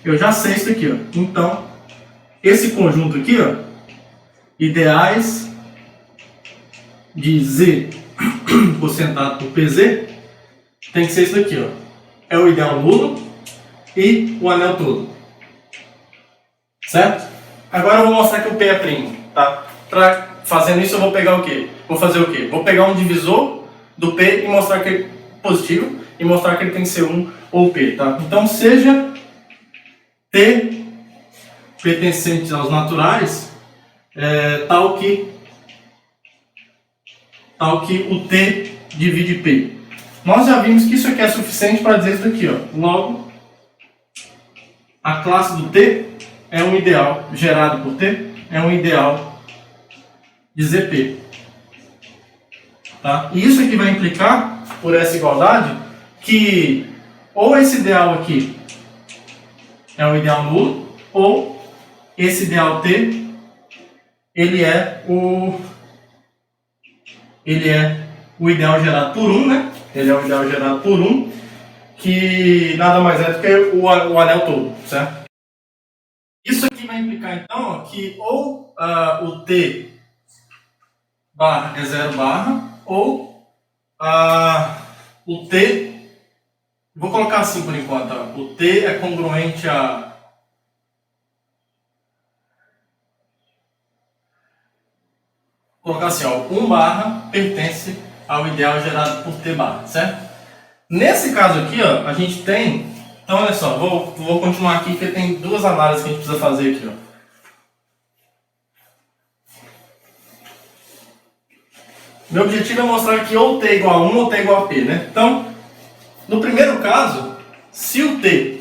eu já sei isso aqui, ó. Então, esse conjunto aqui, ó, ideais de Z porcentado por PZ, tem que ser isso daqui, ó. É o ideal nulo e o anel todo. Certo? Agora eu vou mostrar que o P é primo, tá? Fazendo isso eu vou pegar o quê? Vou fazer o quê? Vou pegar um divisor do P e mostrar que ele é positivo e mostrar que ele tem que ser 1 ou P, tá? Então seja T pertencente aos naturais, tal que o T divide P. Nós já vimos que isso aqui é suficiente para dizer isso aqui, ó. Logo, a classe do T é um ideal gerado por T, é um ideal de ZP. Tá? E isso aqui vai implicar, por essa igualdade, que ou esse ideal aqui é um ideal nulo, ou esse ideal T, ele é o ideal gerado por 1, né? Ele é o ideal gerado por 1, que nada mais é do que o anel todo, certo? Isso aqui vai implicar, então, que ou o T barra é 0 barra, ou o T, vou colocar assim por enquanto, ó, o T é congruente a vou colocar assim, ó, 1 barra pertence ao ideal gerado por T barra, certo? Nesse caso aqui, ó, a gente tem, então olha só, vou continuar aqui porque tem duas análises que a gente precisa fazer aqui, ó. Meu objetivo é mostrar que ou T é igual a 1 ou T é igual a P, né? Então, no primeiro caso, se o T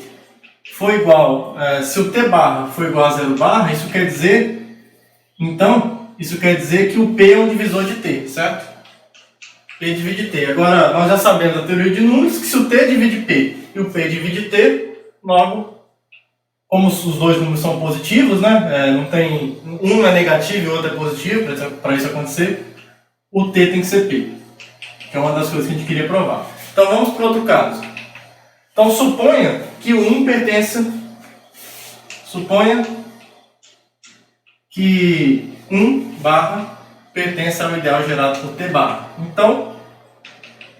for igual, se o T barra for igual a 0 barra, isso quer dizer, então, isso quer dizer que o P é um divisor de T, certo? P divide T. Agora, nós já sabemos da teoria de números que se o T divide P e o P divide T, logo, como os dois números são positivos, né? Não tem, um é negativo e o outro é positivo, para isso acontecer, o T tem que ser P, que é uma das coisas que a gente queria provar. Então vamos para outro caso. Então suponha que o 1 pertença, suponha que 1 barra pertence ao ideal gerado por T barra. Então,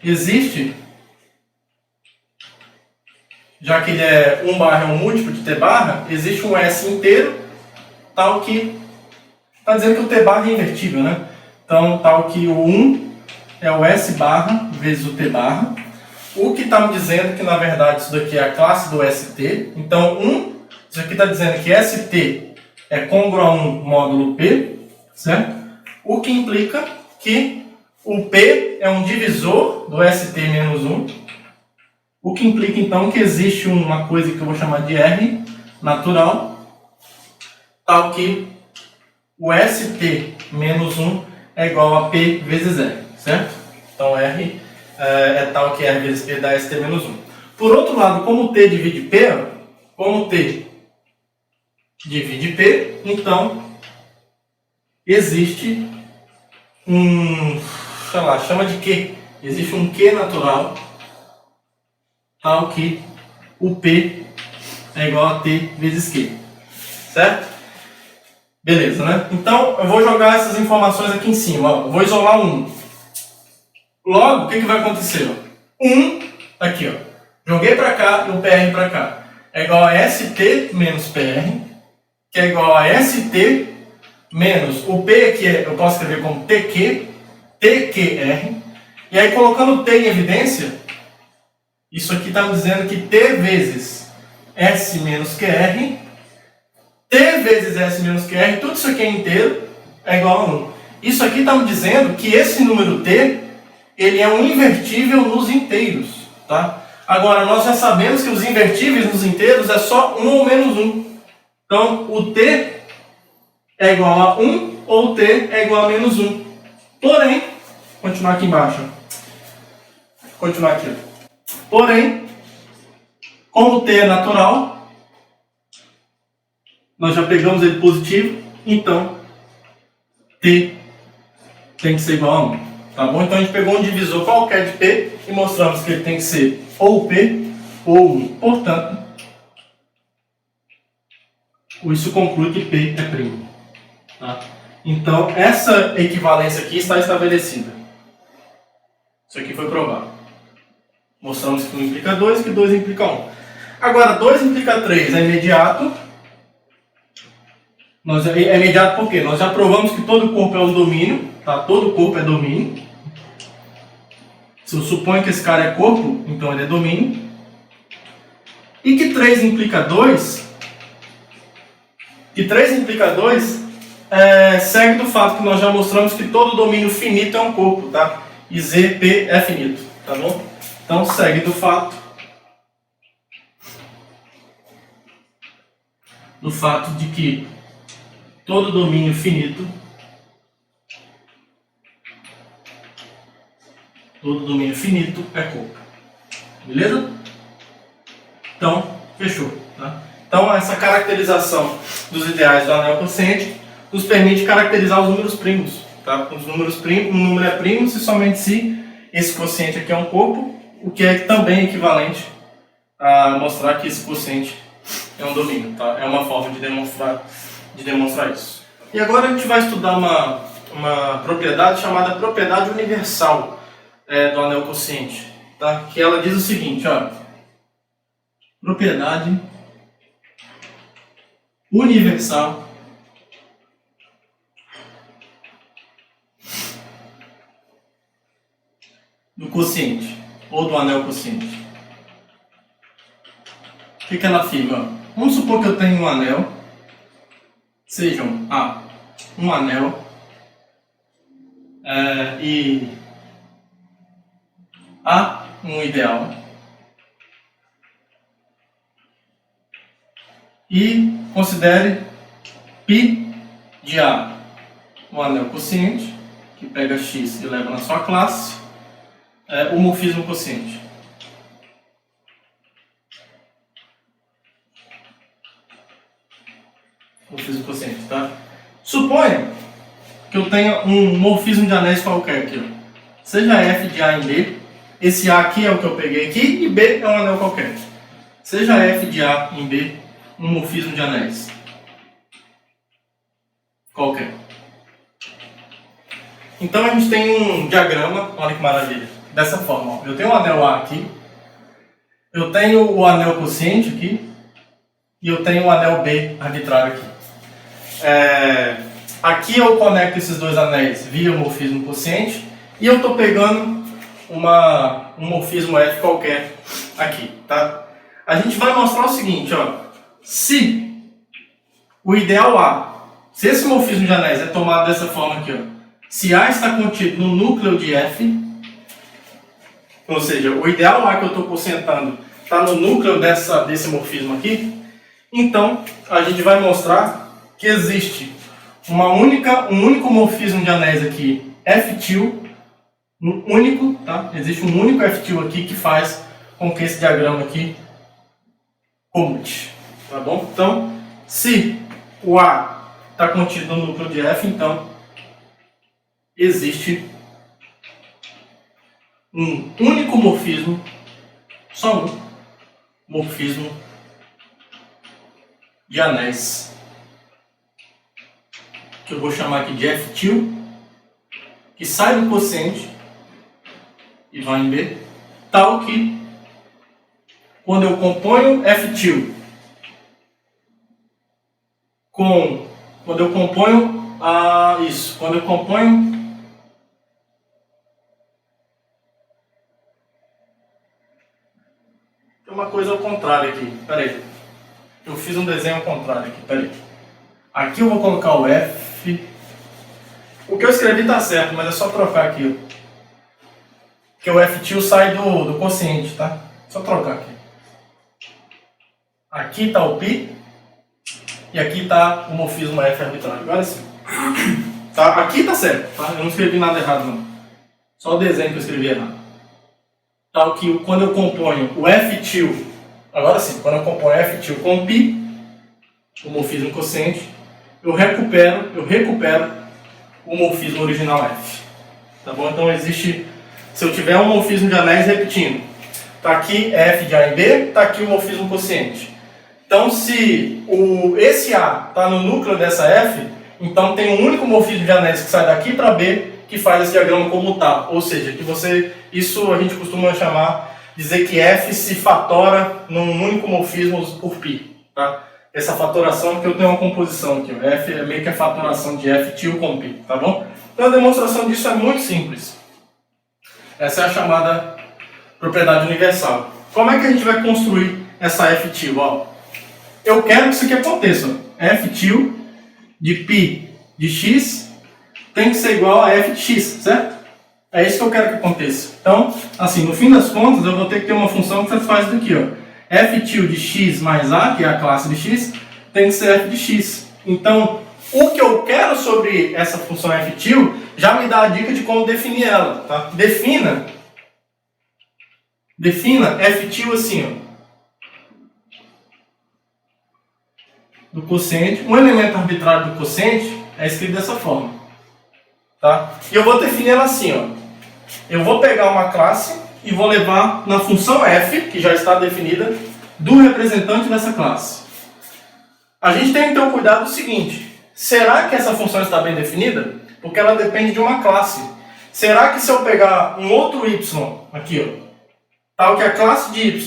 existe, já que ele 1 barra é um múltiplo de T barra, existe um S inteiro, tal que, está dizendo que o T barra é invertível, né? Então, tal que o 1 é o S barra vezes o T barra. O que está me dizendo que, na verdade, isso daqui é a classe do ST. Então, isso aqui está dizendo que ST é congruo a 1 módulo P, certo? O que implica que o P é um divisor do ST menos 1. O que implica, então, que existe uma coisa que eu vou chamar de R natural, tal que o ST menos 1 é igual a P vezes R, certo? Então, R é tal que R vezes P dá ST menos 1. Por outro lado, como T divide P, como T divide P, então, existe sei lá, chama de Q. Existe um Q natural, tal que o P é igual a T vezes Q, certo? Beleza, né? Então, eu vou jogar essas informações aqui em cima. Ó. Eu vou isolar um. Logo, o que vai acontecer? Ó? Aqui, ó. Joguei para cá e o PR para cá. É igual a ST menos PR, que é igual a ST menos o P aqui, eu posso escrever como TQ, TQR. E aí, colocando T em evidência, isso aqui está me dizendo que T vezes S menos QR, T vezes S menos QR, tudo isso aqui é inteiro, é igual a 1. Isso aqui está me dizendo que esse número T, ele é um invertível nos inteiros, tá? Agora, nós já sabemos que os invertíveis nos inteiros é só 1 ou menos 1. Então, o T é igual a 1 ou T é igual a menos 1. Porém, vou continuar aqui embaixo. Continuar aqui. Porém, como o T é natural, nós já pegamos ele positivo, então T tem que ser igual a 1. Tá bom? Então a gente pegou um divisor qualquer de P e mostramos que ele tem que ser ou P ou 1. Portanto, isso conclui que P é primo. Tá? Então, essa equivalência aqui está estabelecida. Isso aqui foi provado. Mostramos que 1 implica 2 e que 2 implica 1. Agora, 2 implica 3 é imediato. É imediato por quê? Nós já provamos que todo corpo é um domínio. Tá? Todo corpo é domínio. Se eu suponho que esse cara é corpo, então ele é domínio. E que 3 implica 2... segue do fato que nós já mostramos que todo domínio finito é um corpo, tá? E ZP é finito, tá bom? Então segue do fato de que todo domínio finito é corpo. Beleza? Então, fechou, tá? Então, essa caracterização dos ideais do anel quociente nos permite caracterizar os números primos. Tá? Os números primos, um número é primo somente se esse quociente aqui é um corpo, o que é também equivalente a mostrar que esse quociente é um domínio. Tá? É uma forma de demonstrar isso. E agora a gente vai estudar uma propriedade chamada propriedade universal do anel quociente. Tá? Que ela diz o seguinte, ó, propriedade universal do quociente, ou do anel quociente. O que ela afirma? Vamos supor que eu tenho um anel, sejam A, um anel, e A, um ideal, e considere π de A um anel quociente, que pega x e leva na sua classe, o morfismo quociente. Morfismo quociente, tá? Suponha que eu tenha um morfismo de anéis qualquer aqui, ó. Seja f de A em B, esse A aqui é o que eu peguei aqui, e B é um anel qualquer. Seja f de A em B um morfismo de anéis qualquer. Então a gente tem um diagrama, olha que maravilha, dessa forma. Ó. Eu tenho um anel A aqui, eu tenho o anel quociente aqui, e eu tenho o anel B arbitrário aqui. Aqui eu conecto esses dois anéis via morfismo quociente, e eu estou pegando um morfismo F qualquer aqui, tá? A gente vai mostrar o seguinte, ó. Se o ideal A, se esse morfismo de anéis é tomado dessa forma aqui, ó, se A está contido no núcleo de F, ou seja, o ideal A que eu estou concentrando está no núcleo desse morfismo aqui, então a gente vai mostrar que existe um único morfismo de anéis aqui, F-til, único, tá? Existe um único F-til aqui que faz com que esse diagrama aqui comute. Tá bom? Então, se o A está contido no núcleo de F, então existe um único morfismo, só um morfismo de anéis que eu vou chamar aqui de F til, que sai do quociente e vai em B, tal que quando eu componho F til com... Quando eu componho quando eu componho tem uma coisa ao contrário aqui, peraí, eu fiz um desenho ao contrário aqui, peraí. Aqui eu vou colocar o F, o que eu escrevi está certo, mas é só trocar aqui, ó. Porque o F til sai do quociente, tá? Só trocar aqui. Aqui está o π e aqui está o morfismo F arbitrário. Agora sim. Tá? Aqui está certo, tá? Eu não escrevi nada errado não. Só o desenho que eu escrevi errado. Tal que quando eu componho o F til, agora sim, quando eu componho F til com π, o morfismo quociente, eu recupero o morfismo original F. Tá bom? Então existe, se eu tiver um morfismo de anéis repetindo, tá aqui F de A em B, tá aqui o morfismo quociente. Então se esse A está no núcleo dessa F, então tem um único morfismo de anéis que sai daqui para B, que faz esse diagrama comutar. Ou seja, que isso a gente costuma dizer que F se fatora num único morfismo por π. Tá? Essa fatoração, que eu tenho uma composição aqui, ó. F é meio que a fatoração de F til com π, tá bom? Então a demonstração disso é muito simples. Essa é a chamada propriedade universal. Como é que a gente vai construir essa F til? Ó, eu quero que isso aqui aconteça. Ó. F til de π de x tem que ser igual a F de x, certo? É isso que eu quero que aconteça. Então, assim, no fim das contas, eu vou ter que ter uma função que satisfaz isso aqui, ó. F til de x mais a, que é a classe de x, tem que ser F de x. Então, o que eu quero sobre essa função F til já me dá a dica de como definir ela, tá? Defina F til assim, ó. Do quociente, um elemento arbitrário do quociente é escrito dessa forma, tá? E eu vou definir ela assim, ó. Eu vou pegar uma classe e vou levar na função f, que já está definida, do representante dessa classe. A gente tem que ter o cuidado do seguinte: será que essa função está bem definida? Porque ela depende de uma classe. Será que se eu pegar um outro y aqui, ó, tal que a classe de y,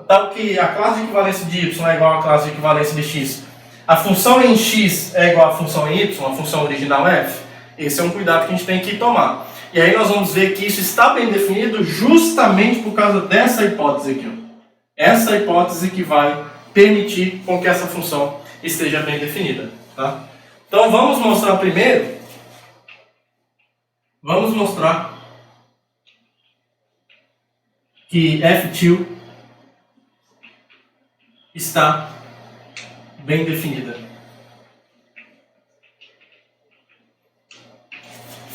tal que a classe de equivalência de y é igual à classe de equivalência de x, a função em x é igual à função em y, a função original f? Esse é um cuidado que a gente tem que tomar. E aí nós vamos ver que isso está bem definido justamente por causa dessa hipótese aqui, ó. Essa hipótese que vai permitir com que essa função esteja bem definida, tá? Então vamos mostrar primeiro, que F til está bem definida.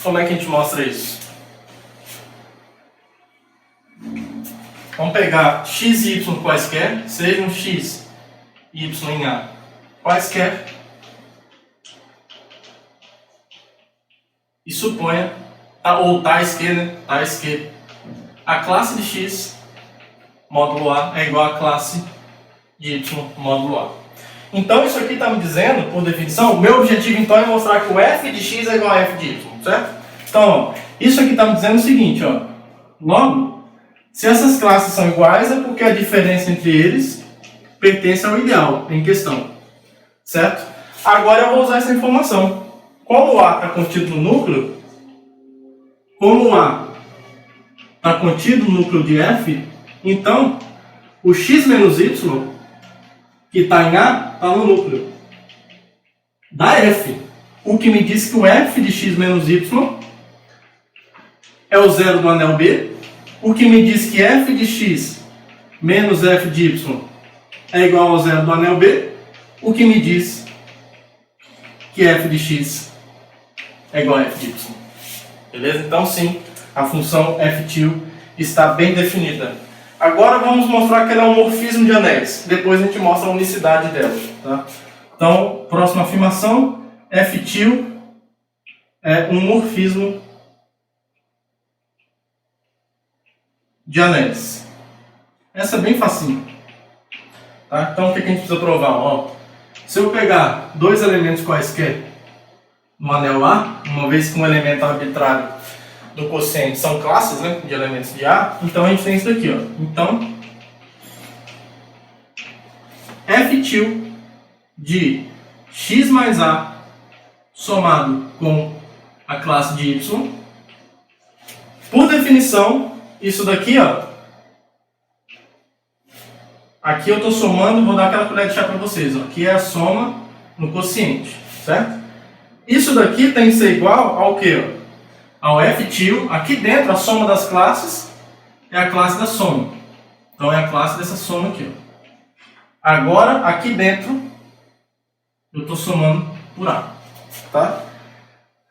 Como é que a gente mostra isso? Vamos pegar x e y quaisquer, sejam x e y em A quaisquer, e suponha, ou tais que, né? Tais que a classe de x módulo A é igual à classe de y módulo A. Então isso aqui está me dizendo, por definição, o meu objetivo então é mostrar que o f de x é igual a f de y, certo? Então, ó, isso aqui está me dizendo o seguinte, ó. Logo, se essas classes são iguais é porque a diferença entre eles pertence ao ideal em questão, certo? Agora eu vou usar essa informação. Como o A está contido no núcleo, de f, então o x menos y, que está em A, está no núcleo da f. O que me diz que o f de x menos y é o zero do anel B. O que me diz que f de x menos f de y é igual ao zero do anel B. O que me diz que f de x é igual a f de y. Beleza? Então sim, a função f til está bem definida. Agora vamos mostrar que ela é um morfismo de anéis. Depois a gente mostra a unicidade dela. Tá? Então, próxima afirmação, f til é um morfismo de anéis. Essa é bem facinho. Tá? Então o que a gente precisa provar? Ó, se eu pegar dois elementos quaisquer no anel A, uma vez que um elemento arbitrário do quociente são classes, né, de elementos de A, então a gente tem isso daqui, ó. Então, F til de x mais A somado com a classe de Y, por definição, isso daqui, ó, aqui eu estou somando, vou dar aquela colher de chá para vocês, ó, aqui é a soma no quociente, certo? Isso daqui tem que ser igual ao que? Ao F til, aqui dentro a soma das classes é a classe da soma, então é a classe dessa soma aqui, ó. Agora, aqui dentro, eu estou somando por A, tá?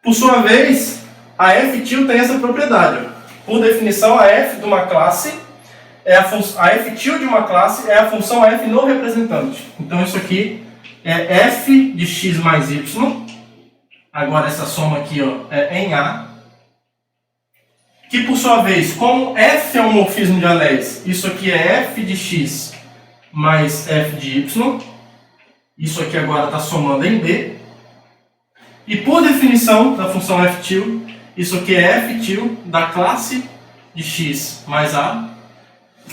Por sua vez, a F til tem essa propriedade, ó. Por definição, a F de uma classe a F til de uma classe é a função F no representante. Então isso aqui é F de x mais y. Agora essa soma aqui, ó, é em A. Que por sua vez, como F é um morfismo de anéis, isso aqui é F de x mais F de y. Isso aqui agora está somando em B. E por definição da função F til, isso aqui é F til da classe de x mais A.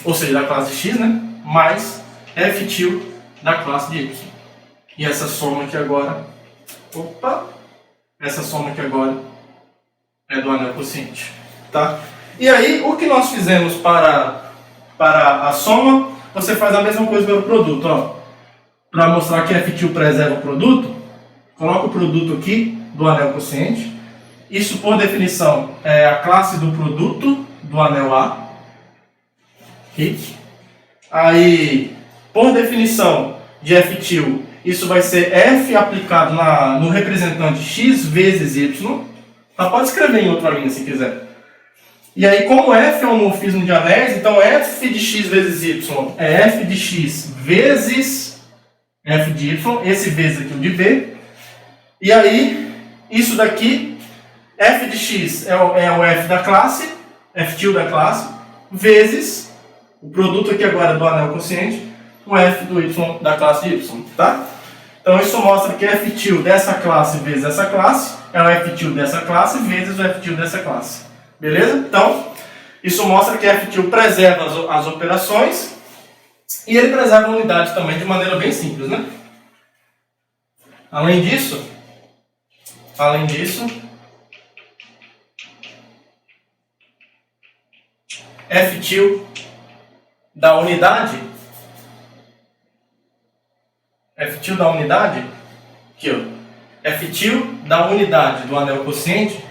Ou seja, da classe de x, né? Mais F til da classe de y. E essa soma aqui agora... Opa! Essa soma aqui agora é do anel quociente. Tá? E aí, o que nós fizemos para a soma, você faz a mesma coisa pelo produto. Ó. Para mostrar que F til preserva o produto, coloca o produto aqui do anel quociente. Isso, por definição, é a classe do produto do anel A. Aqui. Aí, por definição de F til, isso vai ser F aplicado no representante x vezes y. Tá? Pode escrever em outra linha se quiser. E aí, como F é um morfismo de anéis, então F de x vezes y é F de x vezes F de y. Esse vezes aqui é o de B. E aí, isso daqui, F de x é o F da classe, F til da classe, vezes o produto aqui agora do anel quociente, o F do y da classe de y, tá? Então isso mostra que F til dessa classe vezes essa classe é o F til dessa classe vezes o F til dessa classe. Beleza? Então, isso mostra que F til preserva as operações e ele preserva a unidade também de maneira bem simples, né? Além disso, F til da unidade, aqui ó, F til da unidade do anel quociente,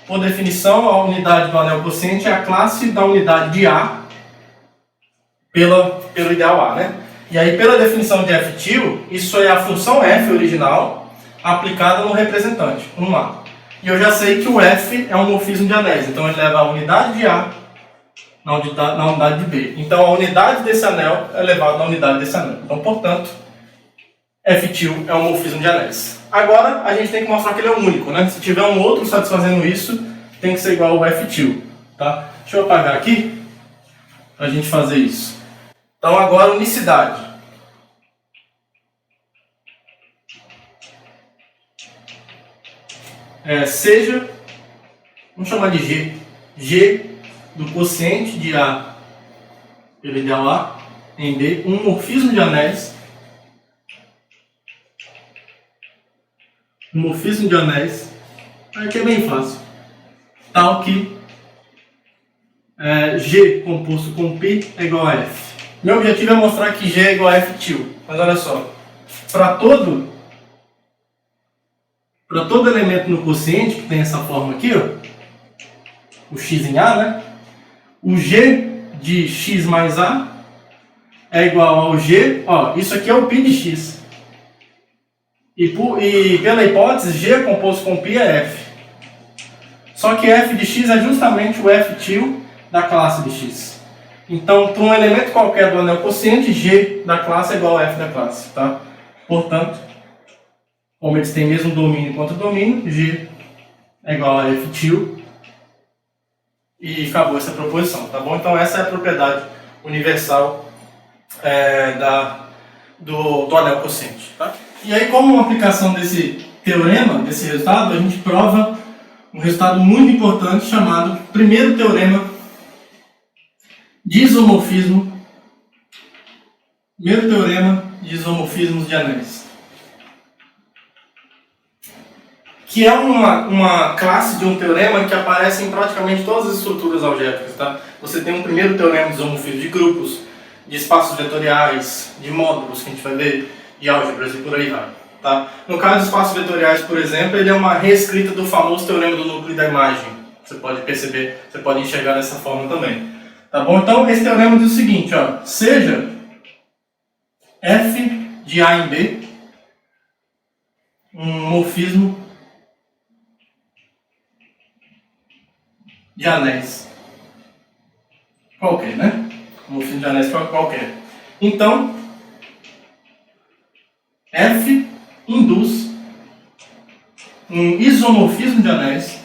por definição a unidade do anel quociente é a classe da unidade de A pelo ideal A, né? E aí pela definição de F til, isso é a função F original aplicada no representante, 1A. E eu já sei que o F é um morfismo de anéis, então ele leva a unidade de A na unidade de B. Então a unidade desse anel é elevada na unidade desse anel. Então, portanto, F til é um morfismo de anéis. Agora a gente tem que mostrar que ele é único, né? Se tiver um outro satisfazendo isso, tem que ser igual ao F til, tá? Deixa eu apagar aqui para a gente fazer isso. Então agora unicidade. Seja, vamos chamar de G. G do quociente de A pelo ideal A em B, um morfismo de anéis. Um morfismo de anéis. Aqui é bem fácil. Tal que G composto com π é igual a F. Meu objetivo é mostrar que G é igual a F til. Mas olha só. Para todo elemento no quociente, que tem essa forma aqui, ó, o x em A, né? O G de x mais A é igual ao G, ó, isso aqui é o π de x. E pela hipótese, G composto com π é F. Só que F de x é justamente o F til da classe de x. Então, para um elemento qualquer do anel quociente, G da classe é igual a F da classe, tá? Portanto, como eles têm mesmo domínio quanto domínio, G é igual a F til. E acabou essa proposição, tá bom? Então essa é a propriedade universal do anel quociente, tá? E aí, como uma aplicação desse teorema desse resultado, a gente prova um resultado muito importante chamado primeiro teorema de isomorfismo. Primeiro teorema de isomorfismos de anéis. Que é uma classe de um teorema que aparece em praticamente todas as estruturas algébricas. Tá? Você tem um primeiro teorema de isomorfismo de grupos, de espaços vetoriais, de módulos, que a gente vai ver, de álgebras e por aí vai. Tá? No caso dos espaços vetoriais, por exemplo, ele é uma reescrita do famoso teorema do núcleo da imagem. Você pode perceber, você pode enxergar dessa forma também. Tá bom? Então, esse teorema diz o seguinte, ó, seja f de A em B um morfismo de anéis qualquer, né? Um morfismo de anéis qualquer. Então, F induz um isomorfismo de anéis,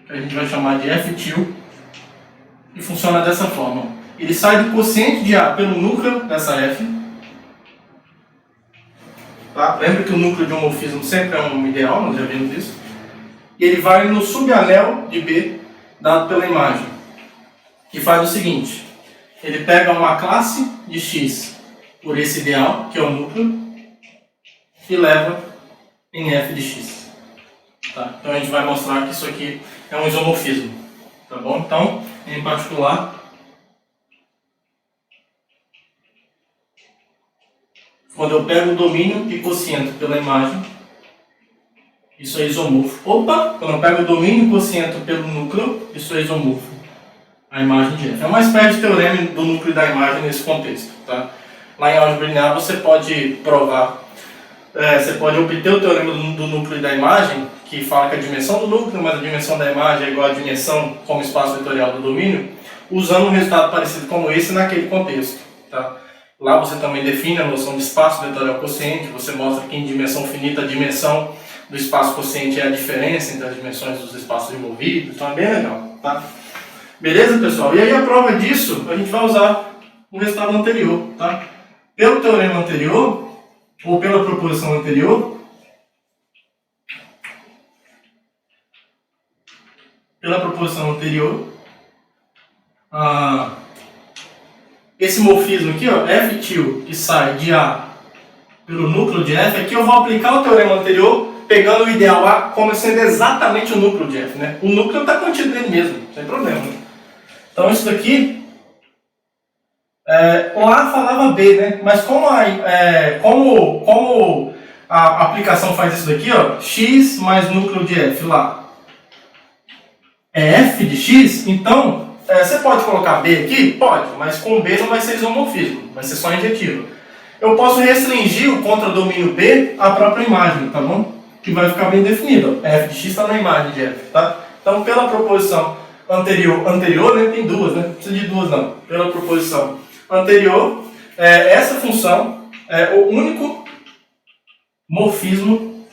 que a gente vai chamar de F-til, e funciona dessa forma. Ele sai do quociente de A pelo núcleo dessa F. Tá? Lembra que o núcleo de um morfismo sempre é um ideal, nós já vimos isso. E ele vai no subanel de B, dado pela imagem, que faz o seguinte. Ele pega uma classe de X por esse ideal, que é o núcleo, e leva em F de X. Tá? Então a gente vai mostrar que isso aqui é um isomorfismo. Tá bom? Então, em particular, quando eu pego o domínio e quociente pela imagem, isso é isomorfo. Opa! Quando eu pego o domínio e quociente pelo núcleo, isso é isomorfo. A imagem de F. É uma espécie de teorema do núcleo da imagem nesse contexto. Tá? Lá em álgebra linear você pode provar, você pode obter o teorema do núcleo da imagem, que fala que a dimensão do núcleo mais a dimensão da imagem é igual à dimensão como espaço vetorial do domínio, usando um resultado parecido como esse naquele contexto. Tá? Lá você também define a noção de espaço vetorial quociente, você mostra que em dimensão finita a dimensão do espaço quociente é a diferença entre as dimensões dos espaços envolvidos, então é bem legal. Tá? Beleza, pessoal? E aí a prova disso, a gente vai usar o resultado anterior. Tá? Pelo teorema anterior, ou pela proposição anterior, esse morfismo aqui, ó, F-til, que sai de A pelo núcleo de F, aqui eu vou aplicar o teorema anterior, pegando o ideal A como sendo exatamente o núcleo de F. Né? O núcleo está contido nele mesmo, sem problema. Né? Então isso daqui, o A falava B, né? Mas como a aplicação faz isso daqui, ó, X mais núcleo de F lá é F de X, então você pode colocar B aqui? Pode, mas com B não vai ser isomorfismo, vai ser só injetivo. Eu posso restringir o contradomínio B à própria imagem, tá bom? Que vai ficar bem definido. F de X está na imagem de F, tá? Então, pela proposição anterior, né, tem duas, né? Não precisa de duas não. Pela proposição anterior, essa função é o único morfismo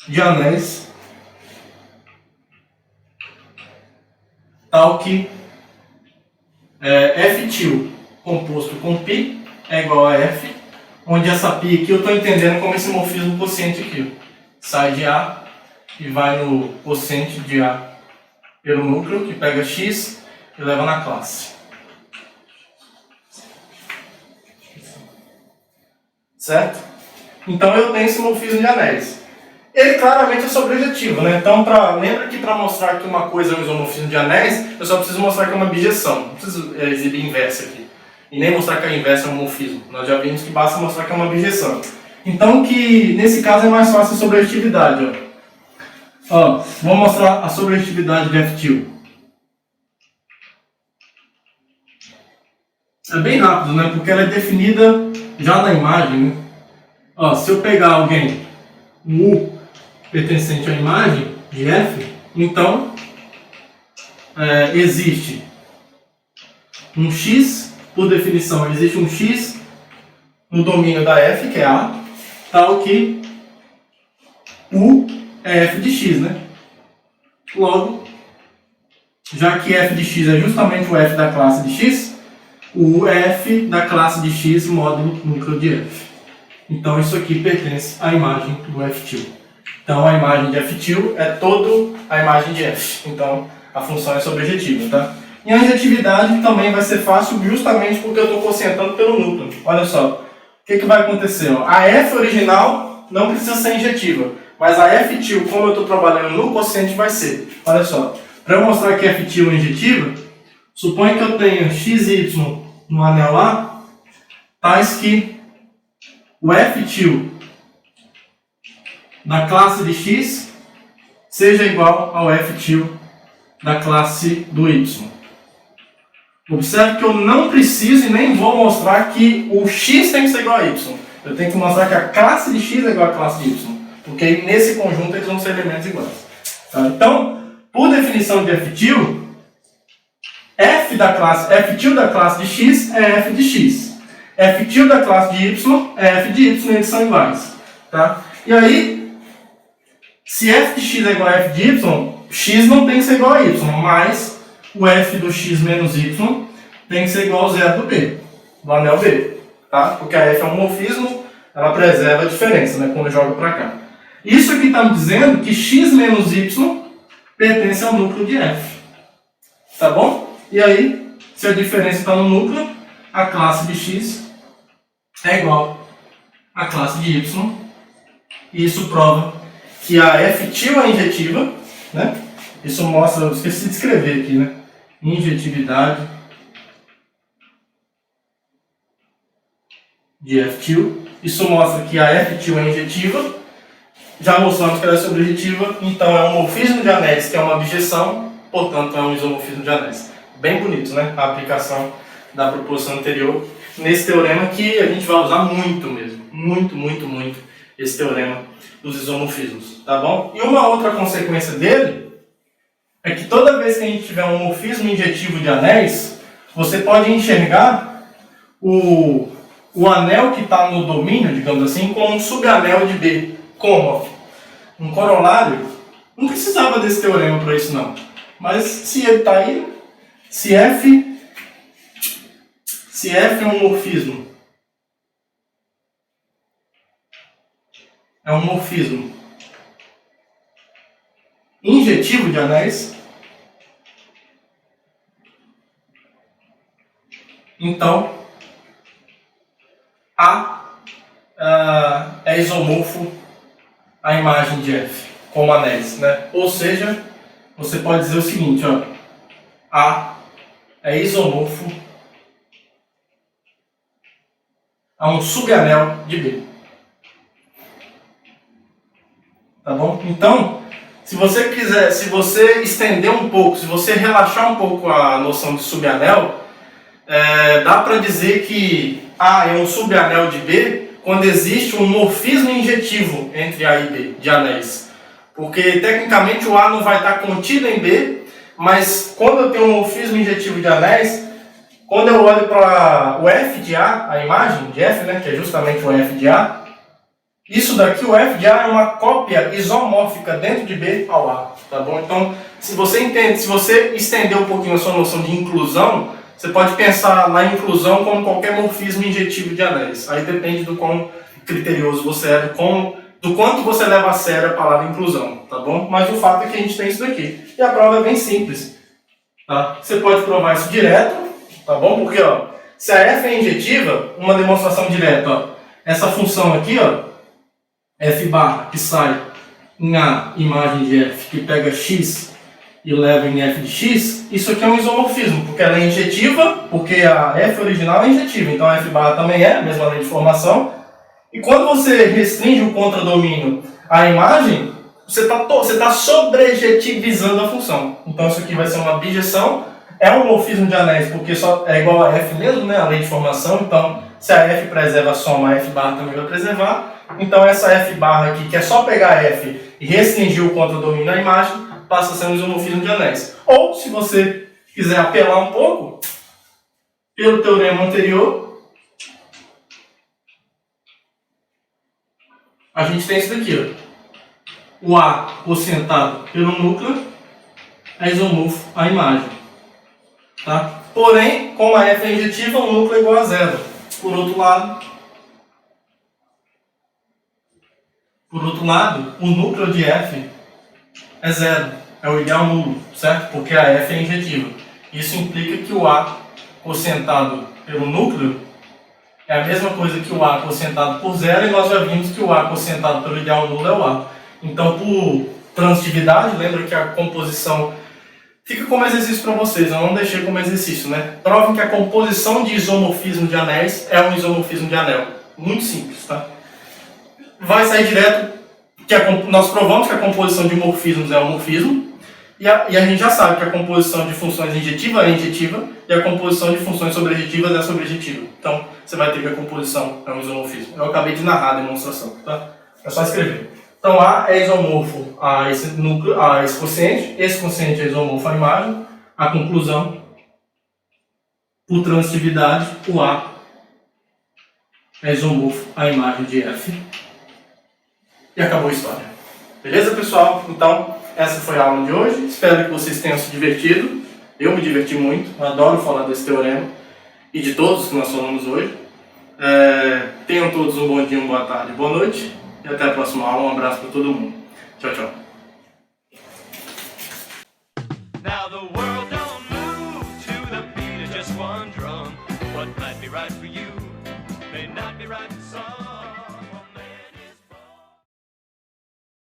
de anéis tal que F-til composto com π é igual a F, onde essa π aqui eu estou entendendo como esse morfismo quociente aqui. Sai de A e vai no quociente de A pelo núcleo, que pega X e leva na classe. Certo? Então eu tenho esse morfismo de anéis. Ele claramente é sobrejetivo, né? Então, lembra que para mostrar que uma coisa é um isomorfismo de anéis, eu só preciso mostrar que é uma bijeção. Não preciso exibir inversa aqui. E nem mostrar que a inversa é um morfismo. Nós já vimos que basta mostrar que é uma bijeção. Então, que nesse caso é mais fácil a sobrejetividade. Ó, vou mostrar a sobrejetividade de F-til. É bem rápido, né? Porque ela é definida já na imagem, né? Ó, se eu pegar alguém, um U pertencente à imagem de F, então existe um X, por definição, existe um X no domínio da F, que é A, tal que U é F de X, né? Logo, já que F de X é justamente o F da classe de X, o F da classe de X módulo núcleo de F. Então isso aqui pertence à imagem do F-til. Então a imagem de F-til é toda a imagem de F. Então a função é sobrejetiva, tá? E a injetividade também vai ser fácil justamente porque eu estou quocientando pelo núcleo. Olha só, o que vai acontecer? Ó? A F original não precisa ser injetiva, mas a F-til, como eu estou trabalhando no quociente, vai ser. Olha só, para eu mostrar que F-til é injetiva, suponha que eu tenha XY no anel A, tais que o F-til da classe de X seja igual ao F-til da classe do Y. Observe que eu não preciso e nem vou mostrar que o X tem que ser igual a Y. Eu tenho que mostrar que a classe de X é igual à classe de Y. Porque nesse conjunto eles vão ser elementos iguais. Tá? Então, por definição de F-til, F da classe, F-til da classe de X é F de X. F-til da classe de Y é F de Y, eles são iguais. Tá? E aí, se F de X é igual a F de Y, X não tem que ser igual a Y, mas o F do X menos Y tem que ser igual ao zero do B, do anel B. Tá? Porque a F é um morfismo, ela preserva a diferença, né, quando joga para cá. Isso aqui está me dizendo que X menos Y pertence ao núcleo de F. Tá bom? E aí, se a diferença está no núcleo, a classe de X é igual à classe de Y. E isso prova que a F-til é injetiva, né? Isso mostra, eu esqueci de escrever aqui, né? Injetividade de F-til. Isso mostra que a F-til é injetiva. Já mostramos que ela é sobrejetiva, então é um morfismo de anéis, que é uma bijeção, portanto é um isomorfismo de anéis. Bem bonito, né? A aplicação da proposição anterior nesse teorema que a gente vai usar muito mesmo. Muito esse teorema dos isomorfismos, tá bom? E uma outra consequência dele é que toda vez que a gente tiver um morfismo injetivo de anéis, você pode enxergar o anel que está no domínio, digamos assim, como um subanel de B. Como? Um corolário. Não precisava desse teorema para isso não. Mas se ele está aí, se F é um morfismo, injetivo de anéis, então A é isomorfo à imagem de F, como anéis, né? Ou seja, você pode dizer o seguinte, ó, A é isomorfo a um subanel de B. Tá bom? Então, se você quiser, se você estender um pouco, se você relaxar um pouco a noção de subanel, dá para dizer que A é um subanel de B quando existe um morfismo injetivo entre A e B, de anéis. Porque, tecnicamente, o A não vai estar contido em B, mas quando eu tenho um morfismo injetivo de anéis, quando eu olho para o F de A, a imagem de F, né, que é justamente o F de A, isso daqui, o F de A, é uma cópia isomórfica dentro de B ao A, tá bom? Então, se você estender um pouquinho a sua noção de inclusão, você pode pensar na inclusão como qualquer morfismo injetivo de anéis. Aí depende do quão criterioso você é, do quanto você leva a sério a palavra inclusão, tá bom? Mas o fato é que a gente tem isso daqui. E a prova é bem simples, tá? Você pode provar isso direto, tá bom? Porque, ó, se a F é injetiva, uma demonstração direta, ó, essa função aqui, ó, F bar, que sai em A, imagem de F, que pega X e leva em F de X, isso aqui é um isomorfismo, porque ela é injetiva, porque a F original é injetiva, então a F bar também é, a mesma lei de formação. E quando você restringe o contradomínio à imagem, você está sobrejetivizando a função. Então isso aqui vai ser uma bijeção, é um morfismo de anéis, porque só é igual a F mesmo, né, a lei de formação, então se a F preserva a soma, a F bar também vai preservar. Então essa F barra aqui, que é só pegar F e restringir o contradomínio à imagem, passa a ser um isomorfismo de anéis. Ou, se você quiser apelar um pouco, pelo teorema anterior, a gente tem isso daqui, ó. O A quocientado pelo núcleo é isomorfo à imagem. Tá? Porém, como a F é injetiva, o núcleo é igual a zero. Por outro lado, o núcleo de F é zero. É o ideal nulo, certo? Porque a F é injetiva. Isso implica que o A quocientado pelo núcleo é a mesma coisa que o A quocientado por zero, e nós já vimos que o A quocientado pelo ideal nulo é o A. Então, por transitividade, lembra que a composição... Fica como exercício para vocês, eu não deixei como exercício, né? Provem que a composição de isomorfismo de anéis é um isomorfismo de anel. Muito simples, tá? Vai sair direto que nós provamos que a composição de morfismos é um morfismo, e a gente já sabe que a composição de funções injetiva é injetiva, e a composição de funções sobrejetivas é sobrejetiva. Então, você vai ter que a composição é um isomorfismo. Eu acabei de narrar a demonstração, tá? É só escrever. Então, A é isomorfo a esse núcleo, a esse quociente é isomorfo à imagem. A conclusão, por transitividade, o A é isomorfo à imagem de F. E acabou a história. Beleza, pessoal? Então, essa foi a aula de hoje. Espero que vocês tenham se divertido. Eu me diverti muito. Eu adoro falar desse teorema e de todos que nós falamos hoje. Tenham todos um bom dia, uma boa tarde, boa noite. E até a próxima aula. Um abraço para todo mundo. Tchau, tchau. Now the world don't move to the beat of just one drum. What might be right for you